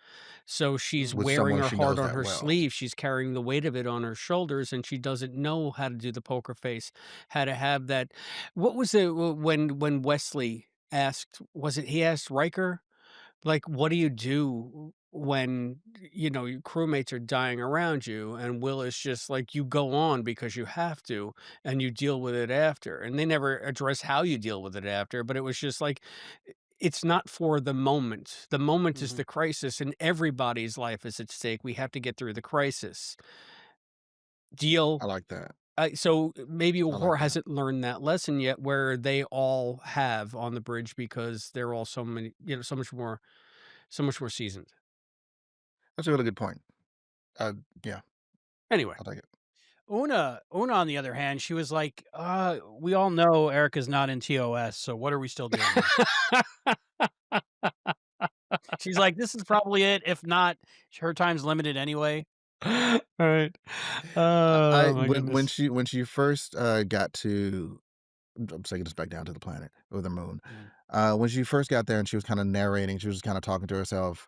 So she's With wearing someone her she heart knows on that her well. sleeve. She's carrying the weight of it on her shoulders, and she doesn't know how to do the poker face, how to have that. What was it when Wesley asked? Was it he asked Riker? Like, what do you do when, your crewmates are dying around you? And Will is just like, you go on because you have to, and you deal with it after. And they never address how you deal with it after, but it was just like, it's not for the moment. The moment is Mhm. the crisis, and everybody's life is at stake. We have to get through the crisis. Deal. I like that. So maybe I like Uhura that. hasn't learned that lesson yet, where they all have on the bridge because they're all so many, so much more seasoned. That's a really good point. Uh, yeah, Anyway. I like it. Una, on the other hand, she was like, we all know Erica's not in TOS, so what are we still doing here? She's like, this is probably it. If not, her time's limited anyway. Alright. I Oh my when goodness. she first got to, I'm taking this back down to the planet or the moon. Mm. When she first got there and she was kind of narrating, she was just kind of talking to herself.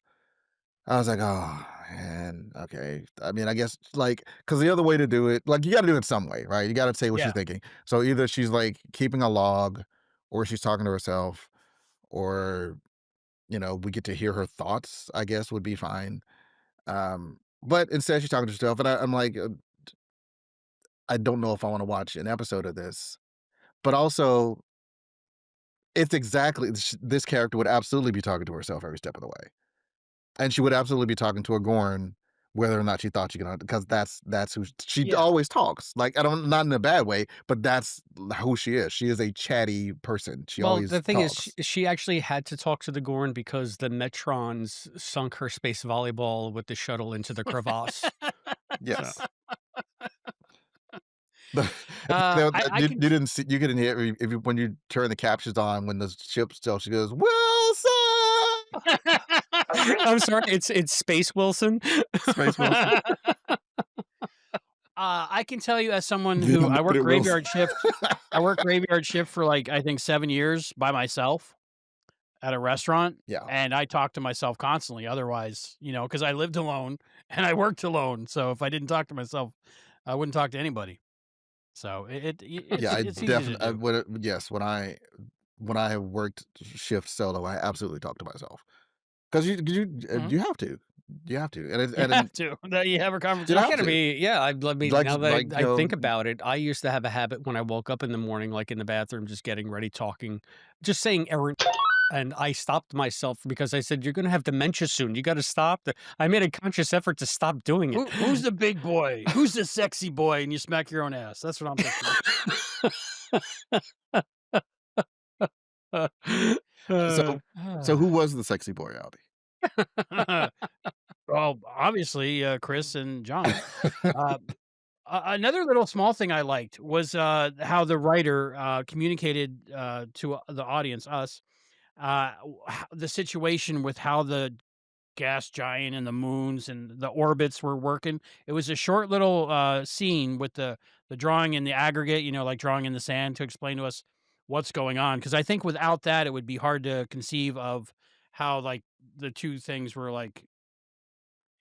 I was like, oh man, okay. I mean, I guess like because the other way to do it, like you got to do it some way, right? You got to say what she's Yeah. thinking. So either she's like keeping a log, or she's talking to herself, or we get to hear her thoughts. I guess would be fine. But instead, she's talking to herself, and I'm like, I don't know if I want to watch an episode of this. But also, it's exactly this character would absolutely be talking to herself every step of the way. And she would absolutely be talking to a Gorn, whether or not she thought she could, because that's who she Yeah. always talks. Like, I don't, not in a bad way, but that's who she is. She is a chatty person. She Well, always the thing is, talks. she actually had to talk to the Gorn because the Metrons sunk her space volleyball with the shuttle into the crevasse. So, Yes. The- you I can. didn't see, you couldn't hear when you turn the captions on when the ship still, she goes, Wilson! I'm sorry, it's Space Wilson. Space Wilson. I can tell you as someone They who don't know I what work it Wilson. graveyard shift. I worked graveyard shift for like I think 7 years by myself at a restaurant, Yeah. and I talked to myself constantly. Otherwise, because I lived alone and I worked alone. So if I didn't talk to myself, I wouldn't talk to anybody. So Yeah, I it's easy to definitely, do. yes, when I have worked shift solo, I absolutely talk to myself. 'Cause Mhm. you have to. You have to, and it You and have then to. That you have a you It's have gotta conversation. to. be, yeah, I mean, now that Like, I think about it, I used to have a habit when I woke up in the morning, like, in the bathroom, just getting ready, talking, just saying errand, and I stopped myself because I said, "You're gonna have dementia soon, you gotta stop." I made a conscious effort to stop doing it. Who's the big boy? Who's the sexy boy? And you smack your own ass. That's what I'm picturing. So who was the sexy boy, Well, obviously, Chris and John. Albie? Uh, another little small thing I liked was how the writer communicated to the audience, us, the situation with how the gas giant and the moons and the orbits were working. It was a short little scene with the drawing in the aggregate, like drawing in the sand to explain to us what's going on. Because I think without that, it would be hard to conceive of how like the two things were like.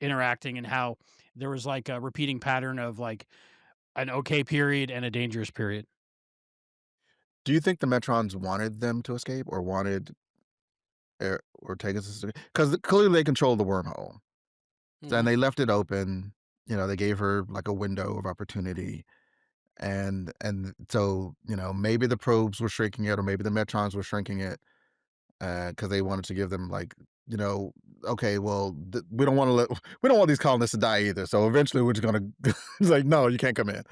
interacting and how there was like a repeating pattern of like an okay period and a dangerous period. Do you think the Metrons wanted them to escape or wanted Ortega's to, because clearly they control the wormhole. And they left it open. They gave her like a window of opportunity. And so, maybe the probes were shrinking it, or maybe the Metrons were shrinking it, because they wanted to give them like, okay, well, we don't want to we don't want these colonists to die either. So eventually we're just gonna it's like, no, you can't come in.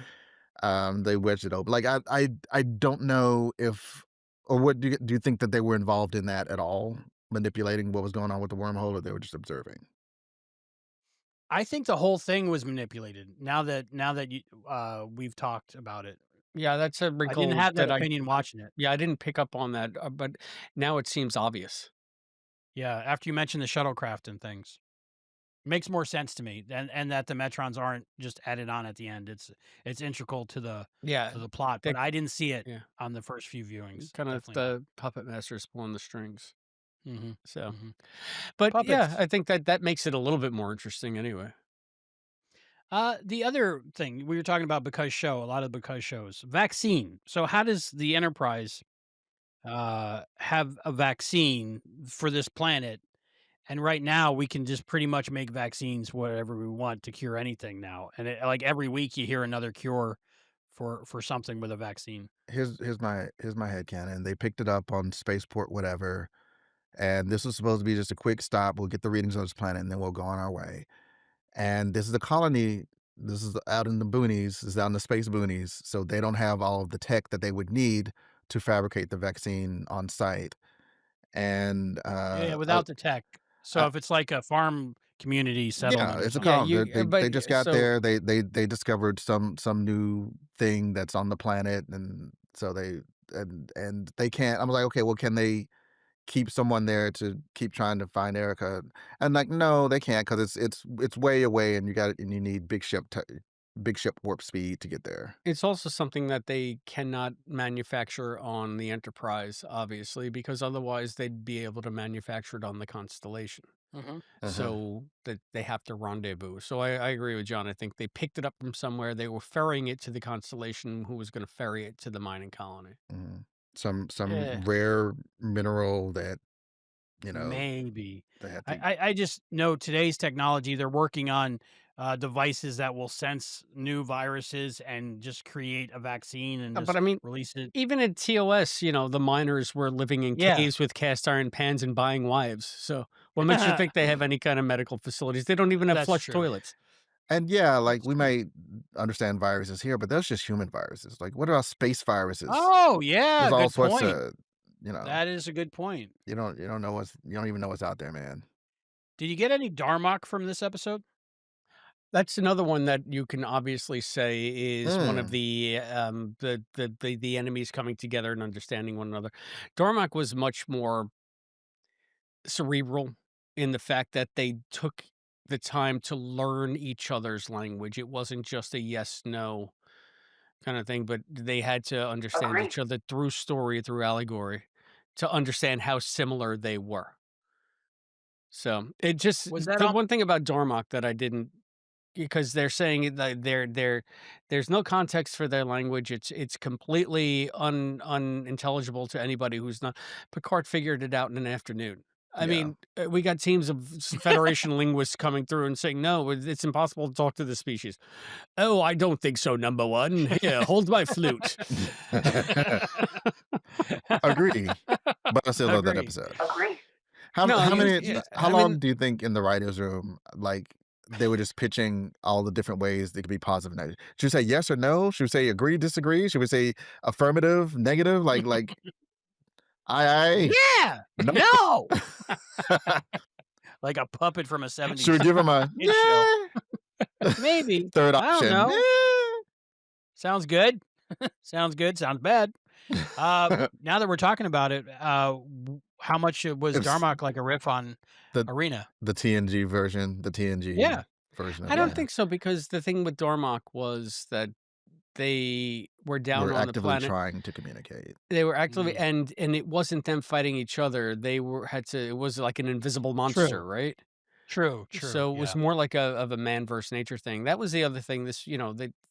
They wedged it open. Like I don't know if, or what do you think that they were involved in that at all, manipulating what was going on with the wormhole, or they were just observing? I think the whole thing was manipulated. Now that we've talked about it, Yeah, that's a I didn't wrinkle have that that opinion watching it. I didn't pick up on that, but now it seems obvious. Yeah, after you mentioned the shuttlecraft and things, makes more sense to me. And that the Metrons aren't just added on at the end. It's integral to the Yeah, plot. they, But I didn't see it yeah, on the first few viewings. kind of Definitely not. the puppet masters pulling the strings. Mm-hmm. So, Mm-hmm. but yeah, Puppets. I think that makes it a little bit more interesting anyway. The other thing we were talking about, because show, a lot of because shows, vaccine. So how does the Enterprise have a vaccine for this planet? And right now we can just pretty much make vaccines whatever we want to cure anything now. And like every week you hear another cure for something with a vaccine. Here's my headcanon. They picked it up on spaceport, whatever, and this was supposed to be just a quick stop. We'll get the readings on this planet, and then we'll go on our way. And this is a colony. This is out in the boonies. This is out in the space boonies, so they don't have all of the tech that they would need to fabricate the vaccine on site. And Yeah, without the tech. So I, if it's like a farm community yeah, settlement or it's a something. Yeah, colony. They just got so there. They discovered some new thing that's on the planet, and so and they can't. I'm like, okay, well, can they keep someone there to keep trying to find Erica? And like, no, they can't, because it's way away, and you need big ship warp speed to get there. it's also something that they cannot manufacture on the Enterprise, obviously, because otherwise they'd be able to manufacture it on the Constellation. Mm-hmm. So that they have to rendezvous. So I agree with John. I think they picked it up from somewhere. They were ferrying it to the Constellation, who was going to ferry it to the mining colony. Mhm. Some Yeah, rare mineral that maybe. they had to. I just know today's technology, they're working on devices that will sense new viruses and just create a vaccine and But just I mean, release it. even in TOS, the miners were living in Yeah, caves with cast iron pans and buying wives. So what makes you think they have any kind of medical facilities? They don't even have that's flush true. toilets. And yeah, like That's we true. may understand viruses here, but those just human viruses. Like, what about space viruses? Oh, yeah, There's all good sorts point. of, you know, That is a good point. you don't know you don't even know what's out there, man. Did you get any Darmok from this episode? That's another one that you can obviously say is one of Mm, the enemies coming together and understanding one another. Dormak was much more cerebral in the fact that they took the time to learn each other's language. It wasn't just a yes no kind of thing, but they had to understand Agreed. each other through story, through allegory, to understand how similar they were. So it just Was that the on? one thing about Dormak that I didn't, because they're saying it like there's no context for their language. It's completely unintelligible to anybody who's not. Picard figured it out in an afternoon. I yeah. mean, we got teams of Federation linguists coming through and saying, no, it's impossible to talk to the species. Oh, I don't think so, number one. Yeah, hold my flute. Agree. But I still love that Agreed. episode. Agreed. No, How you, many? yeah, How I long mean, do you think in the writers' room, like they were just pitching all the different ways they could be positive, and negative? Should we say yes or no? Should we say agree, disagree? Should we say affirmative, negative? Like aye, Yeah. no. No. Like a puppet from a Should we 70s give them a kid show. yeah? Maybe. Third I don't option. know. Sounds good. Sounds good. Sounds bad. Yeah. Now that we're talking about it, how much was It's Darmok like a riff on the Arena? the TNG version, the TNG Yeah. version I of don't it. think so, because the thing with Dormak was that they were down We're on the actively planet. trying to communicate. They were actively, Mm. and it wasn't them fighting each other. They were had to. It was like an invisible monster, True. right? True. So it was Yeah. more like a man versus nature thing. That was the other thing.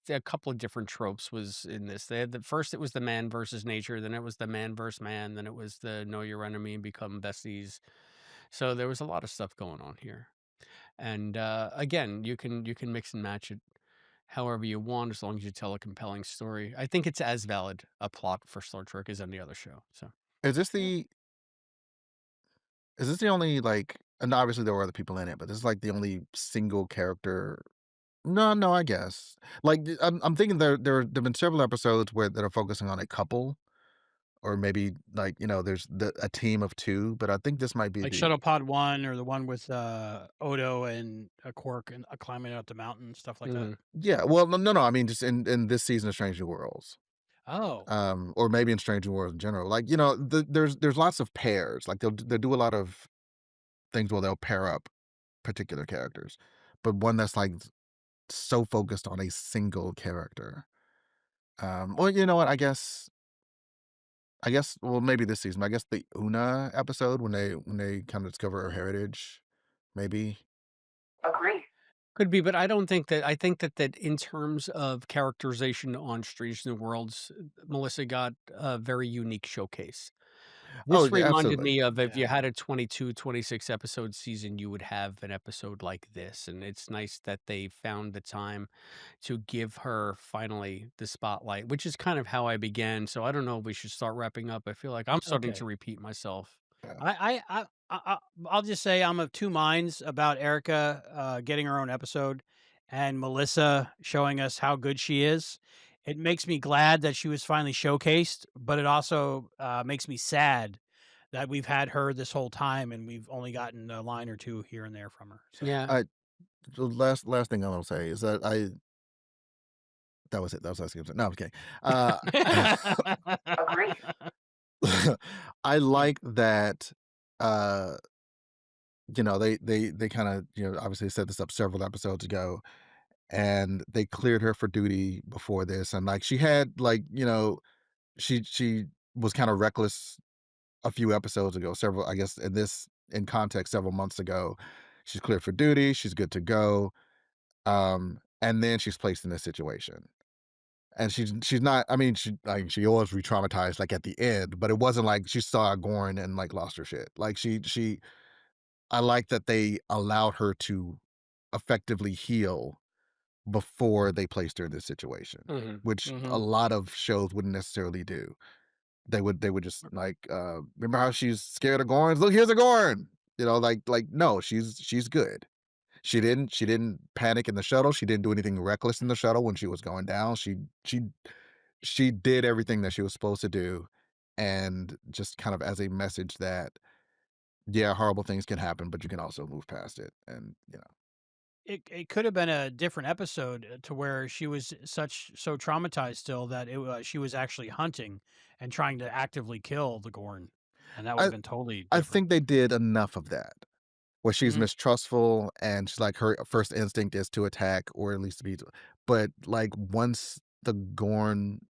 A couple of different tropes was in this. They had first it was the man versus nature, then it was the man versus man, then it was the know your enemy and become besties. So there was a lot of stuff going on here. And again, you can mix and match it however you want as long as you tell a compelling story. I think it's as valid a plot for Star Trek as any other show. So Is this yeah. the only, like, and obviously there were other people in it, but this is like the only single character. No, no, I guess. Like, I'm thinking there've been several episodes where that are focusing on a couple, or maybe, like, there's a team of two, but I think this might be Like the. Shuttle Pod 1 or the one with Odo and a Quark and climbing out the mountain, stuff like that. Mhm. Yeah, well, no, I mean, just in this season of Strange New Worlds. Oh, Or maybe in Strange New Worlds in general. Like, there's lots of pairs. Like, they'll do a lot of things where they'll pair up particular characters, but one that's, like, so focused on a single character. Well, you know what? Well, maybe this season. I guess the Una episode when they kind of discover her heritage, maybe. Agree. Could be, but I don't think that. I think that in terms of characterization on Strange New Worlds, Melissa got a very unique showcase. Oh, This yeah, reminded absolutely. me of if you yeah. had a 22, 26 episode season, you would have an episode like this. And it's nice that they found the time to give her finally the spotlight, which is kind of how I began. So I don't know if we should start wrapping up. I feel like I'm starting to Okay. repeat myself. Yeah. I'll just say I'm of two minds about Erica getting her own episode and Melissa showing us how good she is. It makes me glad that she was finally showcased, but it also makes me sad that we've had her this whole time and we've only gotten a line or two here and there from her. So Yeah. I The last thing I'll say is that that was it. That was what I was gonna say. No, I'm kidding. Agree. I like that. Uh, they kind of, obviously set this up several episodes ago, and they cleared her for duty before this, and, like, she had, like, she was kind of reckless a few episodes ago. Several, I guess, in context, several months ago. She's cleared for duty. She's good to go. And then she's placed in this situation. And she's not, I mean, she was re-traumatized, like, at the end, but it wasn't like she saw Gorn and, like, lost her shit. Like, I like that they allowed her to effectively heal before they placed her in this situation, Hmm. which a Hmm. lot of shows wouldn't necessarily do. They would just, like, remember how she's scared of Gorns? Look, here's a Gorn. Like, no, she's good. She didn't panic in the shuttle. She didn't do anything reckless in the shuttle when she was going down. She did everything that she was supposed to do, and just kind of as a message that, yeah, horrible things can happen, but you can also move past it. And it could have been a different episode to where she was so traumatized still that she was actually hunting and trying to actively kill the Gorn, and that would have I been totally I different. think they did enough of that where she's Mhm. mistrustful and she's like, her first instinct is to attack, or at least to be, but, like, once the Gorn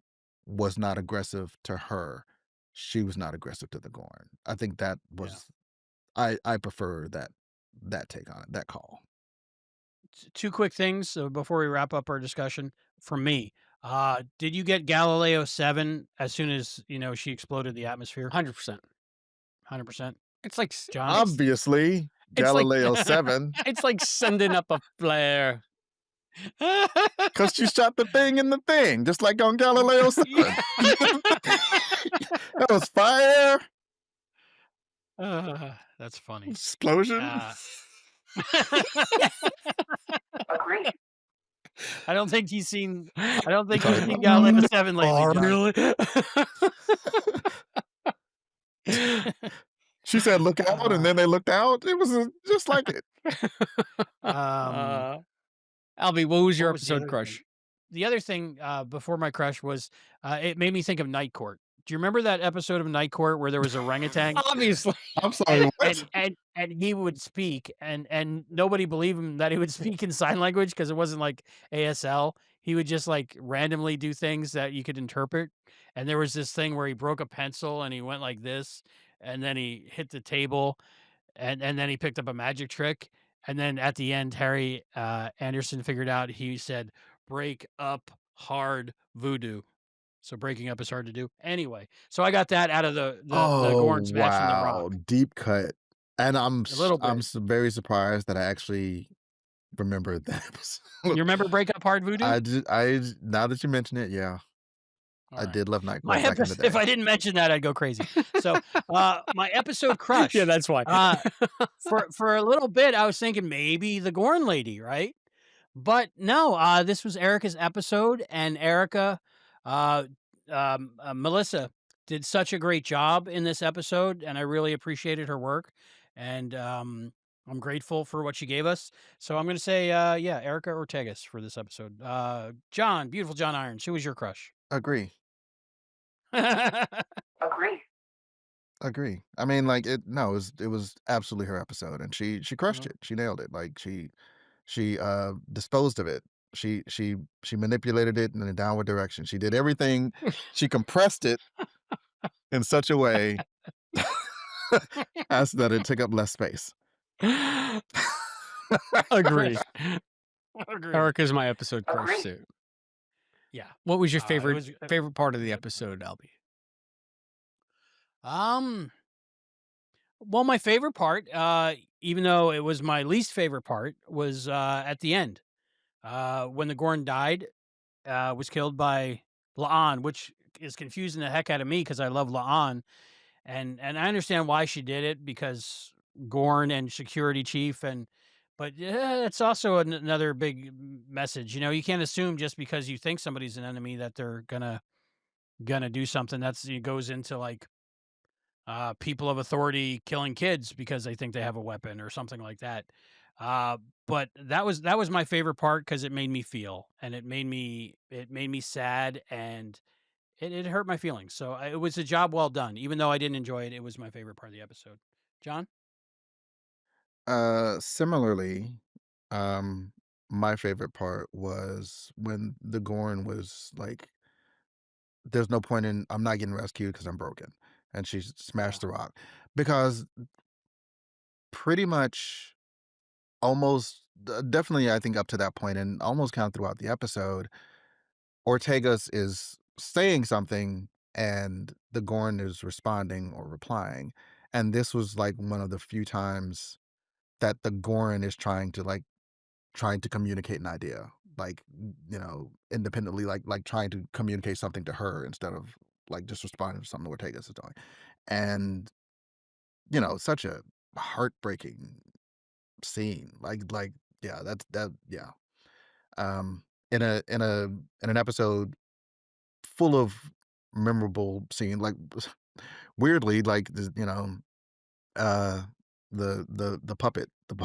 was not aggressive to her, she was not aggressive to the Gorn. I think that Yeah. was, I prefer that take on it, that call. Two quick things before we wrap up our discussion. From me, did you get Galileo 7 as soon as she exploded the atmosphere? 100%. 100%. It's like John? Obviously, it's like Galileo 7, it's like sending up a flare. because she shot the thing in the thing, just like on Galileo 7. That was fire, That's funny. explosion. Uh, Agree. I don't think he's seen. I don't think Sorry. he's seen Galileo 7 lately, Oh, John. really? She said, "Look out," and then they looked out. It was, just like it. um, Uh, Albie, what was your what was the episode other thing? crush? The other thing before my crush was it made me think of Night Court. Do you remember that episode of Night Court where there was a orangutan Obviously. I'm and sorry, and what? and and he would speak and nobody believed him that he would speak in sign language because it wasn't like ASL. He would just like randomly do things that you could interpret. And there was this thing where he broke a pencil and he went like this, and then he hit the table, and then he picked up a magic trick. And then at the end, Harry Anderson figured out. He said, "Break up hard voodoo." So breaking up is hard to do. Anyway, so I got that out of the Oh, Gorn smashing the wow, rock deep cut. And a little bit. very surprised that I actually remembered that episode. You remember break up hard voodoo? Now that you mention it, yeah, All I right. did love Night My Court back in the if day. I didn't mention that, I'd go crazy. So, my episode Yeah, crush, that's why. for a little bit, I was thinking maybe the Gorn lady, right? But no, this was Erica's episode, and Erica, uh, Melissa did such a great job in this episode, and I really appreciated her work, and I'm grateful for what she gave us. So I'm going to say, yeah, Erica Ortegas for this episode. John, beautiful John Irons, who was your crush? Agree. Agree. Agree. I mean, like it was absolutely her episode, and she crushed Mhm. it. She nailed it. Like she disposed of it. She manipulated it in a downward direction. She did everything. She compressed it in such a way as that it took up less space. Agree. Chris, agree. Erica's my episode crush Agree. too. Yeah. What was your It favorite was favorite part of the good. episode, Albie? Um, well, my favorite part, even though it was my least favorite part, was at the end. When the Gorn died, was killed by La'an, which is confusing the heck out of me because I love La'an, and I understand why she did it because Gorn and security chief, but yeah, it's also another big message. You know, you can't assume just because you think somebody's an enemy that they're gonna do something. It goes into like people of authority killing kids because they think they have a weapon or something like that. But that was my favorite part because it made me feel, and it made me sad, and it hurt my feelings. So it was a job well done. Even though I didn't enjoy it, it was my favorite part of the episode. John? Similarly, um, my favorite part was when the Gorn was like, "There's no point in I'm not getting rescued because I'm broken," and she Yeah. smashed the rock because pretty much definitely I think up to that point and almost kind of throughout the episode, Ortegas is saying something and the Gorn is responding or replying, and this was like one of the few times that the Gorn is trying to communicate an idea, like, independently, like trying to communicate something to her instead of like just responding to something Ortegas is doing. And, such a heartbreaking scene. Yeah, yeah. Um in an episode full of memorable scene, like weirdly, like uh the puppet, the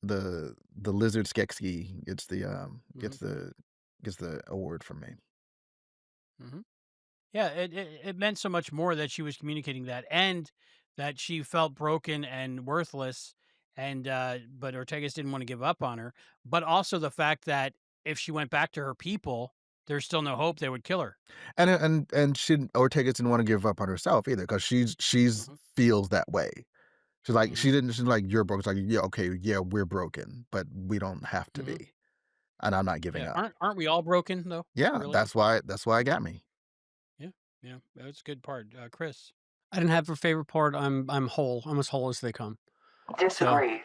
the the lizard Skeksis Hmm. gets the award from me. Hmm. Yeah, it meant so much more that she was communicating that, and that she felt broken and worthless, and but Ortegas didn't want to give up on her. But also the fact that if she went back to her people, there's still no hope they would kill her. And she Ortega didn't want to give up on herself either because she's Hmm. feels that way. She's like Hmm. she's like you're broken. It's like yeah, okay, yeah, we're broken, but we don't have to Hmm. be, and I'm not giving Yeah, up. aren't we all broken though? Yeah, Really? that's why it got me. Yeah, yeah, that's a good part. Chris. I didn't have a favorite part. I'm whole. I'm as whole as they come. So Disagree.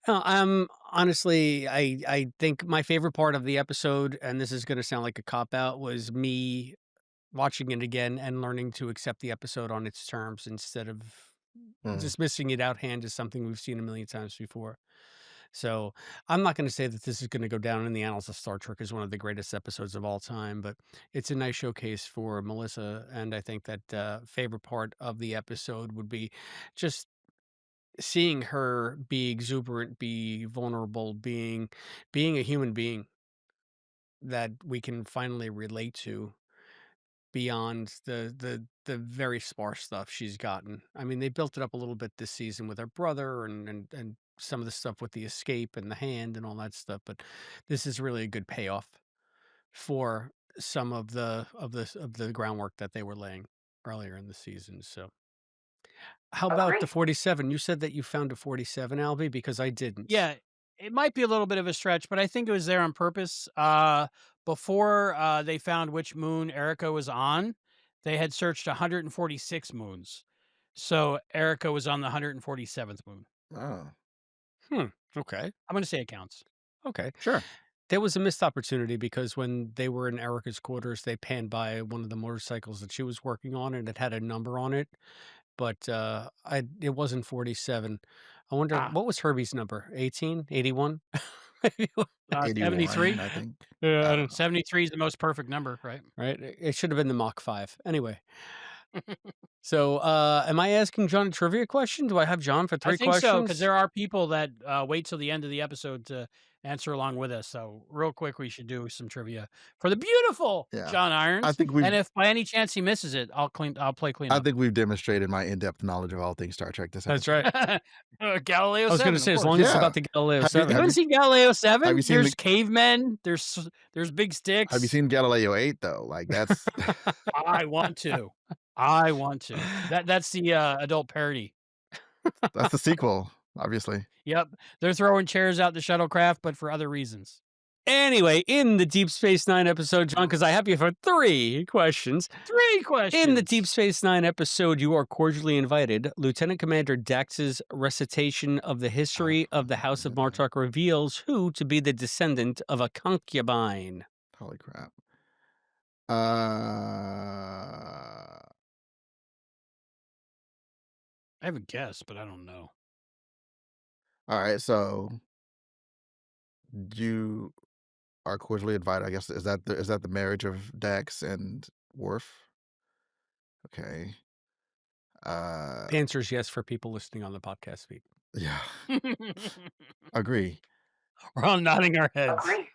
No, honestly, I think my favorite part of the episode, and this is gonna sound like a cop out, was me watching it again and learning to accept the episode on its terms instead of Mm. dismissing it out hand as something we've seen a million times before. So I'm not going to say that this is going to go down in the annals of Star Trek as one of the greatest episodes of all time, but it's a nice showcase for Melissa. And I think that favorite part of the episode would be just seeing her be exuberant, be vulnerable, being a human being that we can finally relate to beyond the very sparse stuff she's gotten. I mean, they built it up a little bit this season with her brother and some of the stuff with the escape and the hand and all that stuff, but this is really a good payoff for some of the groundwork that they were laying earlier in the season. So How about the Agreed. 47? You said that you found a 47, Albie, because I didn't. Yeah, it might be a little bit of a stretch, but I think it was there on purpose. Before they found which moon Erica was on, they had searched 146 moons. So Erica was on the 147th moon. Oh, Okay. I'm going to say it counts. Okay. sure. There was a missed opportunity because when they were in Erica's quarters, they panned by one of the motorcycles that she was working on, and it had a number on it. But it wasn't 47. I wonder, Ah, what was Herbie's number? 18? 81? Maybe. 73. 81, I think. Yeah, I I don't don't, know. 73 is the most perfect number, right? right? It should have been the Mach 5. Anyway. So, am I asking John a trivia question? Do I have John for I 3 think so, because questions? there are people that wait till the end of the episode to answer along with us. So, real quick, we should do some trivia for the beautiful Yeah. John I Irons. think we've And if by any chance he misses it, I'll play I cleanup. think we've demonstrated my in-depth knowledge of all things Star Trek this That's episode. right. Galileo I was 7, going to of say, as course. long as it's Yeah. about the Galileo Have you- 7. You have haven't seen Galileo 7? seen There's the- cavemen. There's big sticks. Have you seen Galileo 8 though? Like that's I want to. I want to. That's the adult parody. that's the sequel, obviously. Yep, they're throwing chairs out the shuttlecraft, but for other reasons. Anyway, in the Deep Space Nine episode, John, because I have you for 3 questions. 3 questions. In the Deep Space Nine episode, you are cordially invited. Lieutenant Commander Dax's recitation of the history of the House of Martok reveals who to be the descendant of a concubine. Holy crap. I have a guess, but I don't know. All right, so you are cordially invited. I guess is that the marriage of Dax and Worf? Okay. The answer is yes for people listening on the podcast feed. Yeah, agree. We're all nodding our heads. Agreed.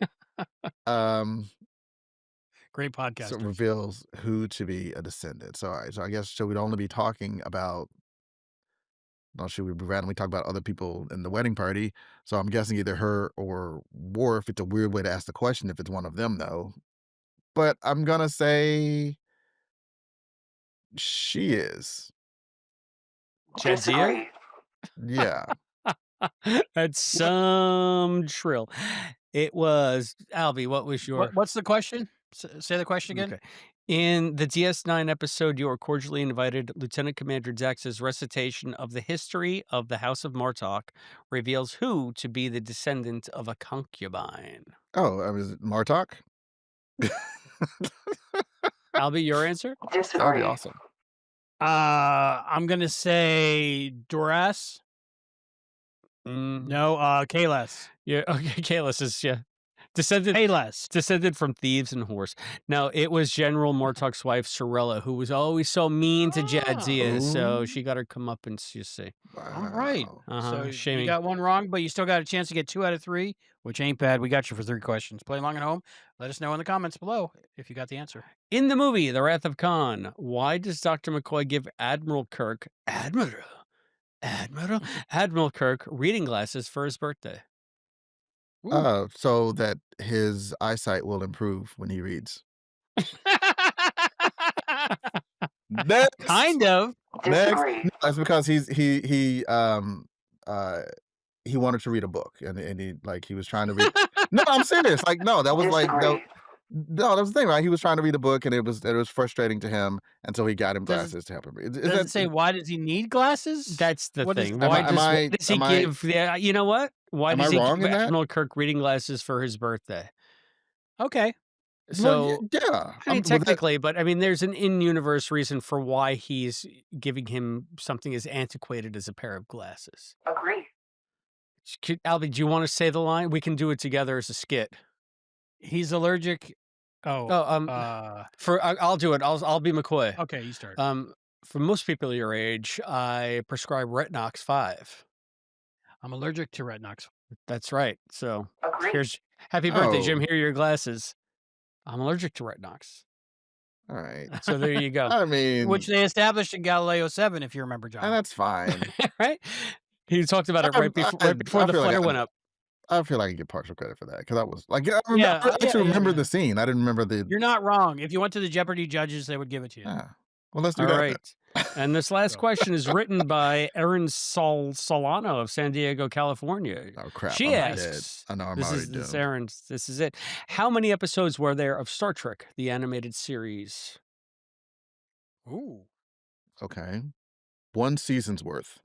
Great So podcast. it reveals who to be a descendant. So, all right, so I guess should we only be talking about? No, should we randomly talk about other people in the wedding party? So I'm guessing either her or Worf. It's a weird way to ask the question if it's one of them, though. But I'm gonna say she is. Jadzia? Disagree. Yeah. That's some trill. It was Albie. What was your? What's the question? Say the question again. Okay. In the DS9 episode, you are cordially invited. Lieutenant Commander Dax's recitation of the history of the House of Martok reveals who to be the descendant of a concubine. Oh, is it Martok? Albie, your answer? That would Disagree. be awesome. I'm gonna say Duras. No, Kalas. Yeah. Okay. Kalis is descended Kalas. from thieves and horse. Now it was General Martok's wife Sorella, who was always so mean to Jadzia, so Ooh. she got her comeuppance. You see. All right. Wow. So Shaming. you got one wrong, but you still got a chance to get 2 out of 3, which ain't bad. We got you for 3 questions. Play along at home. Let us know in the comments below if you got the answer. In the movie The Wrath of Khan, why does Dr. McCoy give Admiral Kirk reading glasses for his birthday? So that his eyesight will improve when he reads. Next. Kind of. Disagree. No, that's because he wanted to read a book and he was trying to read. No, I'm serious. Like no, that was like Disagree. no, that was the thing, right? He was trying to read a book and it was frustrating to him until he got him Does- glasses to help him read. Does it say why does he need glasses? That's the What is- thing. Am Why I- am I- does he am I- give? Yeah, you know what? Why am does I he wrong give in that? Admiral Kirk reading glasses for his birthday? Okay. So Well, yeah. I mean, Well, that- technically, but I mean, there's an in-universe reason for why he's giving him something as antiquated as a pair of glasses. Agreed. Albie, do you want to say the line? We can do it together as a skit. He's allergic. I'll do it. I'll be McCoy. Okay, you start. For most people your age, I prescribe Retinox 5. I'm allergic to retinox. That's right. So Agreed. here's happy birthday, Jim. Oh. Here are your glasses. I'm allergic to Retinox. all right. So there you go. I mean, Which they established in Galileo 7, if you remember, John. and that's fine. Right? He talked about it right before I the feel like flare went up. I feel like I get partial credit for that because I was like, I Yeah, actually yeah, remember yeah. the scene. I didn't remember the. You're not wrong. If you went to the Jeopardy judges, they would give it to you. Yeah. Well, let's do All that right. And this last Go. question is written by Erin Solano of San Diego, California. then. Oh crap! She I'm dead. asks, I know I'm this already is this doomed. Erin's, this is it. How many episodes were there of Star Trek, the animated series? Ooh. Okay, 1 season's worth.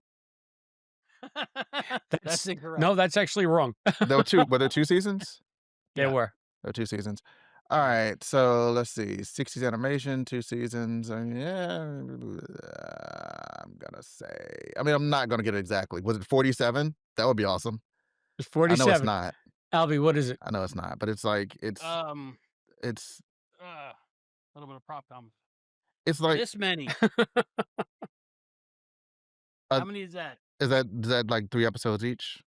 That's incorrect. No, that's actually wrong. There were 2. Were there 2 seasons? There Yeah. were. There were 2 seasons. All right, so let's see. 60s animation, 2 seasons. Yeah, I'm gonna say. I mean, I'm not gonna get it exactly. Was it 47? That would be awesome. It's I know it's 47. not. Albie, what is it? I know it's not, but it's like it's A little bit of prop com. it's like This many. Uh, How many is that? is that like 3 episodes each?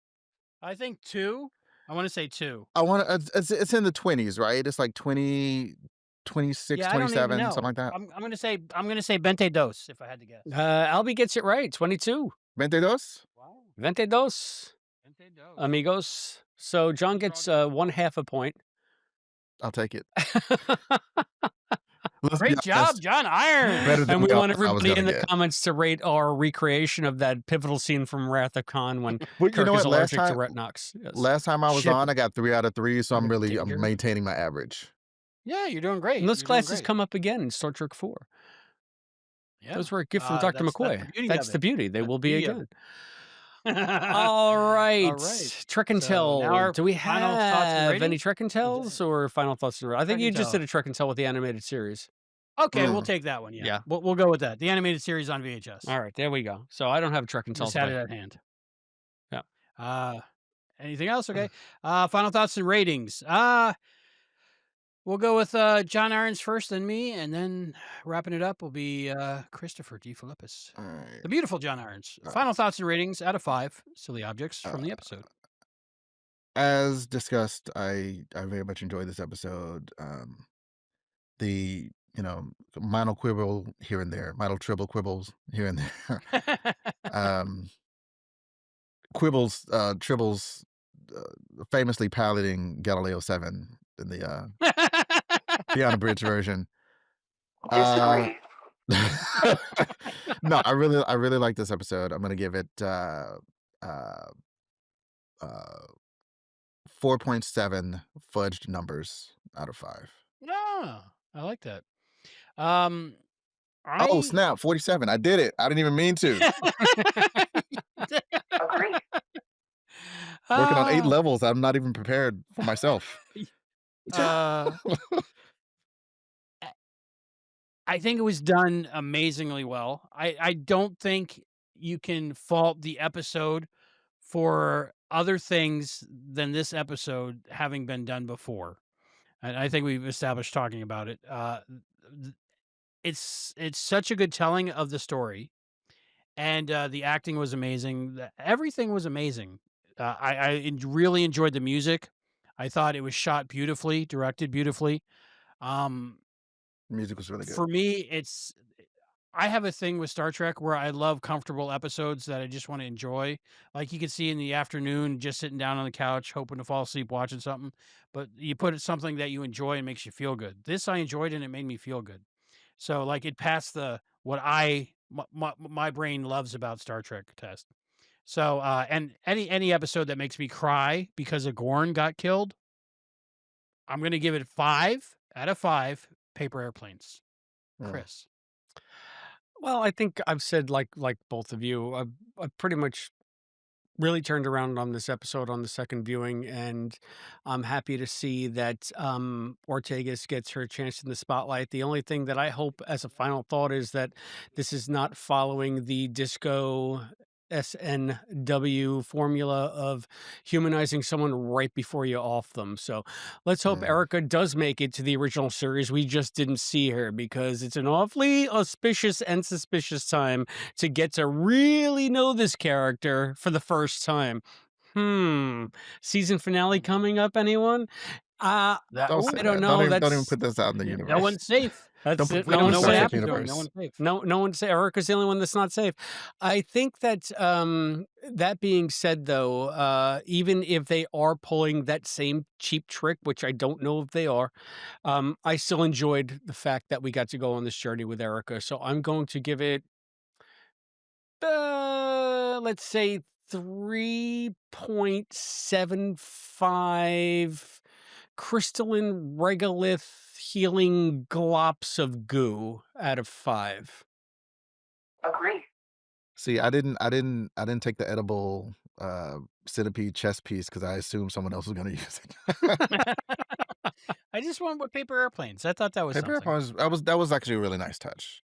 I think 2. I want to say 2. I want to. It's in the 20s, right? It's like 20, 26, Yeah, I don't even 27, know. something like that. I'm gonna say Bente Dos if I had to guess. Albie gets it right. 22. 22? Wow. 22, Bente Dos. amigos. So John gets 1/2 a point. I'll take it. Let's be Great job, honest, John Iron. better than And we what want I was everybody gonna in the get. comments to rate our recreation of that pivotal scene from Wrath of Khan when Well, you Kirk know is what? Last allergic to time, retinox. Yes. last time I was Ship on, I got 3 out of 3, so I'm Danger. maintaining my average. Yeah, you're doing great. And those You're doing classes great. come up again in Star Trek 4. Yeah. Those were a gift from That's Dr. the McCoy. beauty That's of the it. beauty. They That's will the be beauty of again. it. All right. All right. Trek and So Tell. now our Do we final thoughts and have any ratings? Trek and Tells or final thoughts and I think Trek you and just Tell. did a Trek and Tell with the animated series. Okay, we'll Mm. take that one. Yeah. Yeah. We'll go with that. The animated series on VHS. All right, there we go. So I don't have a Trek and Tell Just had it today. at hand. Yeah. Anything else? Okay. Final thoughts and ratings. We'll go with John Irons first, then me, and then wrapping it up will be Christopher D. Philippus. All right. The beautiful John Irons. All right. Final thoughts and ratings out of 5 silly objects from the episode. As discussed, I very much enjoyed this episode. The minor quibble here and there, minor triple quibbles here and there. Quibbles, tribbles, famously piloting Galileo 7 in the unabridged version. Disagree. No, I really like this episode. I'm gonna give it 4.7 fudged numbers out of 5. No, I like that. Oh snap! 47. I did it. I didn't even mean to. Agree. Working on 8 levels. I'm not even prepared for myself. I think it was done amazingly well. I don't think you can fault the episode for other things than this episode having been done before. And I think we've established talking about it. It's such a good telling of the story, and the acting was amazing. Everything was amazing. I really enjoyed the music. I thought it was shot beautifully, directed beautifully. Music was really good. For me, I have a thing with Star Trek where I love comfortable episodes that I just want to enjoy. Like you could see in the afternoon, just sitting down on the couch, hoping to fall asleep watching something. But you put it something that you enjoy and makes you feel good. This I enjoyed and it made me feel good. So like it passed the what my brain loves about Star Trek test. So and any episode that makes me cry because a Gorn got killed, I'm gonna give it 5 out of 5 paper airplanes. Yeah. Chris. Well, I think I've said like both of you, I've pretty much really turned around on this episode on the second viewing, and I'm happy to see that Ortegas gets her chance in the spotlight. The only thing that I hope as a final thought is that this is not following the disco SNW formula of humanizing someone right before you off them. So let's hope Yeah. Erica does make it to the original series. We just didn't see her because it's an awfully auspicious and suspicious time to get to really know this character for the first time. Season finale coming up, anyone? That Don't say ooh, I don't that. Don't know. even That's put this out in the no universe. one's safe. that's Don't put it. We put it No in don't the know one's what Star safe. Trek happens to him. No universe. one's safe. No one's Erica's the only one that's not safe. I think that that being said, though, even if they are pulling that same cheap trick, which I don't know if they are, I still enjoyed the fact that we got to go on this journey with Erica. So I'm going to give it, let's say 3.75 crystalline regolith healing glops of goo out of 5. Agree. See, I didn't take the edible centipede chess piece because I assumed someone else was going to use it. I just went with paper airplanes. I thought that was Paper something. airplanes. That was actually a really nice touch.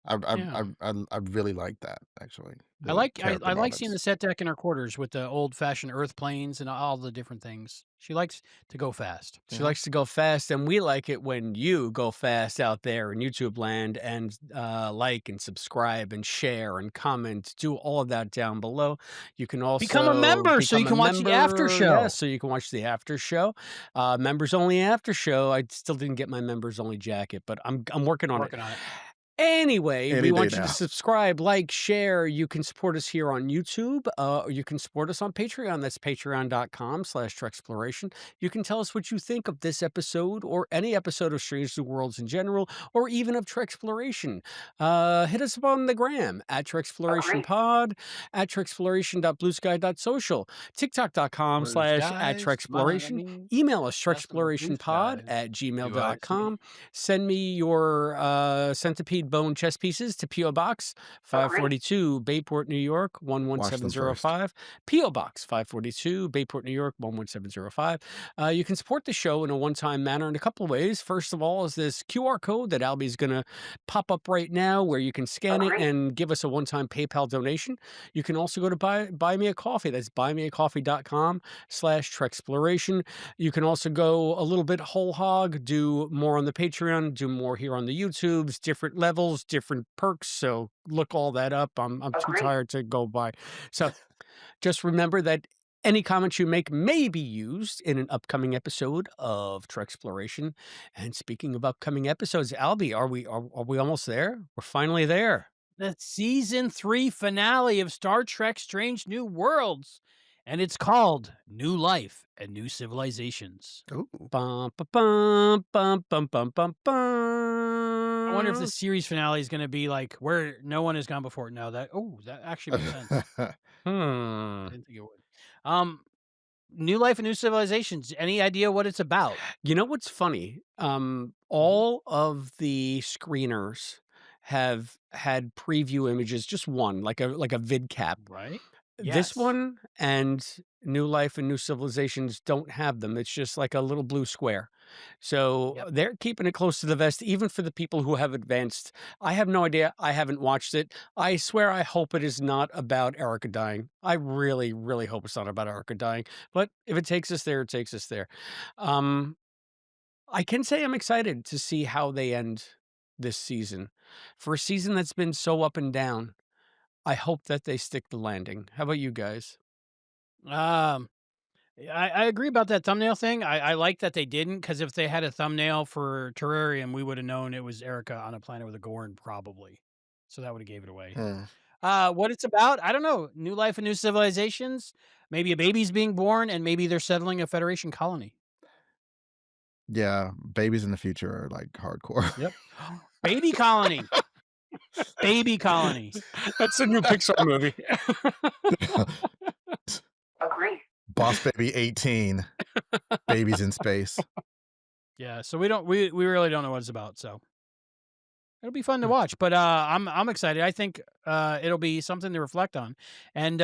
Yeah. I really like that actually. I The like character I like seeing the moments. set deck in her quarters with the old fashioned earth planes and all the different things. She likes to go fast. She Yeah. likes to go fast, and we like it when you go fast out there in YouTube land and like and subscribe and share and comment. Do all of that down below. You can also Become a member so you become a can watch the after member. show. Yes, so you can watch the after show. Members only after show. I still didn't get my members only jacket, but I'm working on it. Working on it. Anyway, Any we day want you now. to subscribe, like, share. You can support us here on YouTube, or you can support us on Patreon. That's patreon.com/Treksploration. You can tell us what you think of this episode or any episode of Strange New Worlds in general, or even of Treksploration. Hit us up on the gram at Treksploration Agree. Pod, at Treksploration.bluesky.social, Blue TikTok.com/@Treksploration. skies, Email us that's the blue TreksplorationPod skies. at Do I see? gmail.com. Send me your centipede bone chess pieces to P.O. Box Agree. 542, Bayport, New York, Wash them first. 11705. P.O. Box 542, Bayport, New York, 11705. You can support the show in a one-time manner in a couple of ways. First of all is this QR code that Albie's going to pop up right now where you can scan it Agree. and give us a one-time PayPal donation. You can also go to buy me a coffee. That's buymeacoffee.com/Treksploration. You can also go a little bit whole hog, do more on the Patreon, do more here on the YouTubes, different levels, different perks. So look all that up. I'm too Agree. tired to go by. So just remember that any comments you make may be used in an upcoming episode of Treksploration. And speaking of upcoming episodes, Albie, are we almost there? We're finally there. The season 3 finale of Star Trek Strange New Worlds. And it's called New Life and New Civilizations. Ooh. Bum, ba, bum, bum, bum, bum, bum, I wonder if the bum. series finale is going to be like where no one has gone before. No, that actually makes sense. I didn't think it would. New Life and New Civilizations. Any idea what it's about? You know what's funny? All of the screeners have had preview images, just one, like a vid cap. Right? This Yes. one and New Life and New Civilizations don't have them. It's just like a little blue square. So Yep. they're keeping it close to the vest, even for the people who have advanced. I have no idea. I haven't watched it. I swear I hope it is not about Erica dying. I really, really hope it's not about Erica dying. But if it takes us there, it takes us there. I can say I'm excited to see how they end this season. For a season that's been so up and down, I hope that they stick the landing. How about you guys? I agree about that thumbnail thing. I like that they didn't, because if they had a thumbnail for Terrarium, we would have known it was Erica on a planet with a Gorn, probably. So that would have gave it away. What it's about, I don't know. New Life and New Civilizations. Maybe a baby's being born, and maybe they're settling a Federation colony. Yeah, babies in the future are like hardcore. Yep. Baby colony. Baby colony. That's a new Pixar movie. Agree. Boss Baby 18. Babies in space. Yeah, so we really don't know what it's about, so it'll be fun to watch. But I'm excited. I think it'll be something to reflect on. And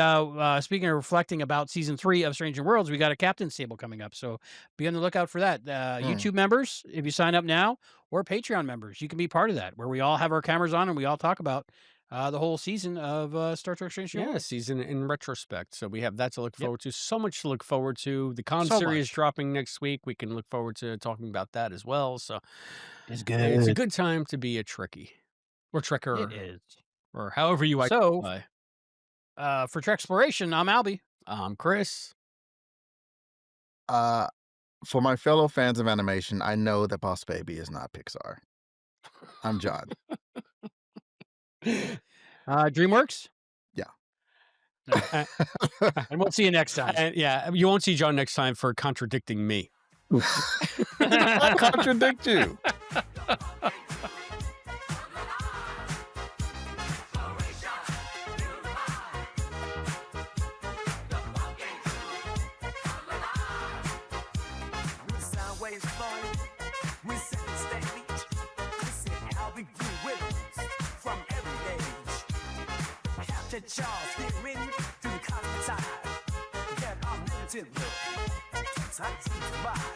speaking of reflecting about season 3 of Stranger Worlds, we got a captain's table coming up, so be on the lookout for that. YouTube members, if you sign up now, or Patreon members, you can be part of that, where we all have our cameras on and we all talk about the whole season of Star Trek Strange New Yeah, Worlds. season in retrospect. So we have that to look Yep. forward to. So much to look forward to. The con So series much. dropping next week. We can look forward to talking about that as well. So It's it's a good. good time to be a Trekkie or Trekker It is. or however you So, identify. for Treksploration, I'm Albie. I'm Chris. Uh For my fellow fans of animation, I know that Boss Baby is not Pixar. I'm John. DreamWorks? Yeah. No. And we'll see you next time. And yeah, you won't see John next time for contradicting me. I contradict you. Sideways fun, we set the stage. We said Albie blue widows from every age. Captain Charles, get ready through the cosmic tide. Get our militant look. Time to survive.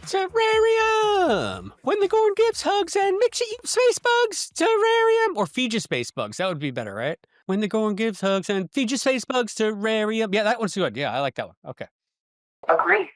Terrarium! When the Gorn gives hugs and makes you eat space bugs, terrarium! Or feed you space bugs. That would be better, right? When the Gorn gives hugs and feed you space bugs, terrarium. Yeah, that one's good. Yeah, I like that one. Okay. Agreed.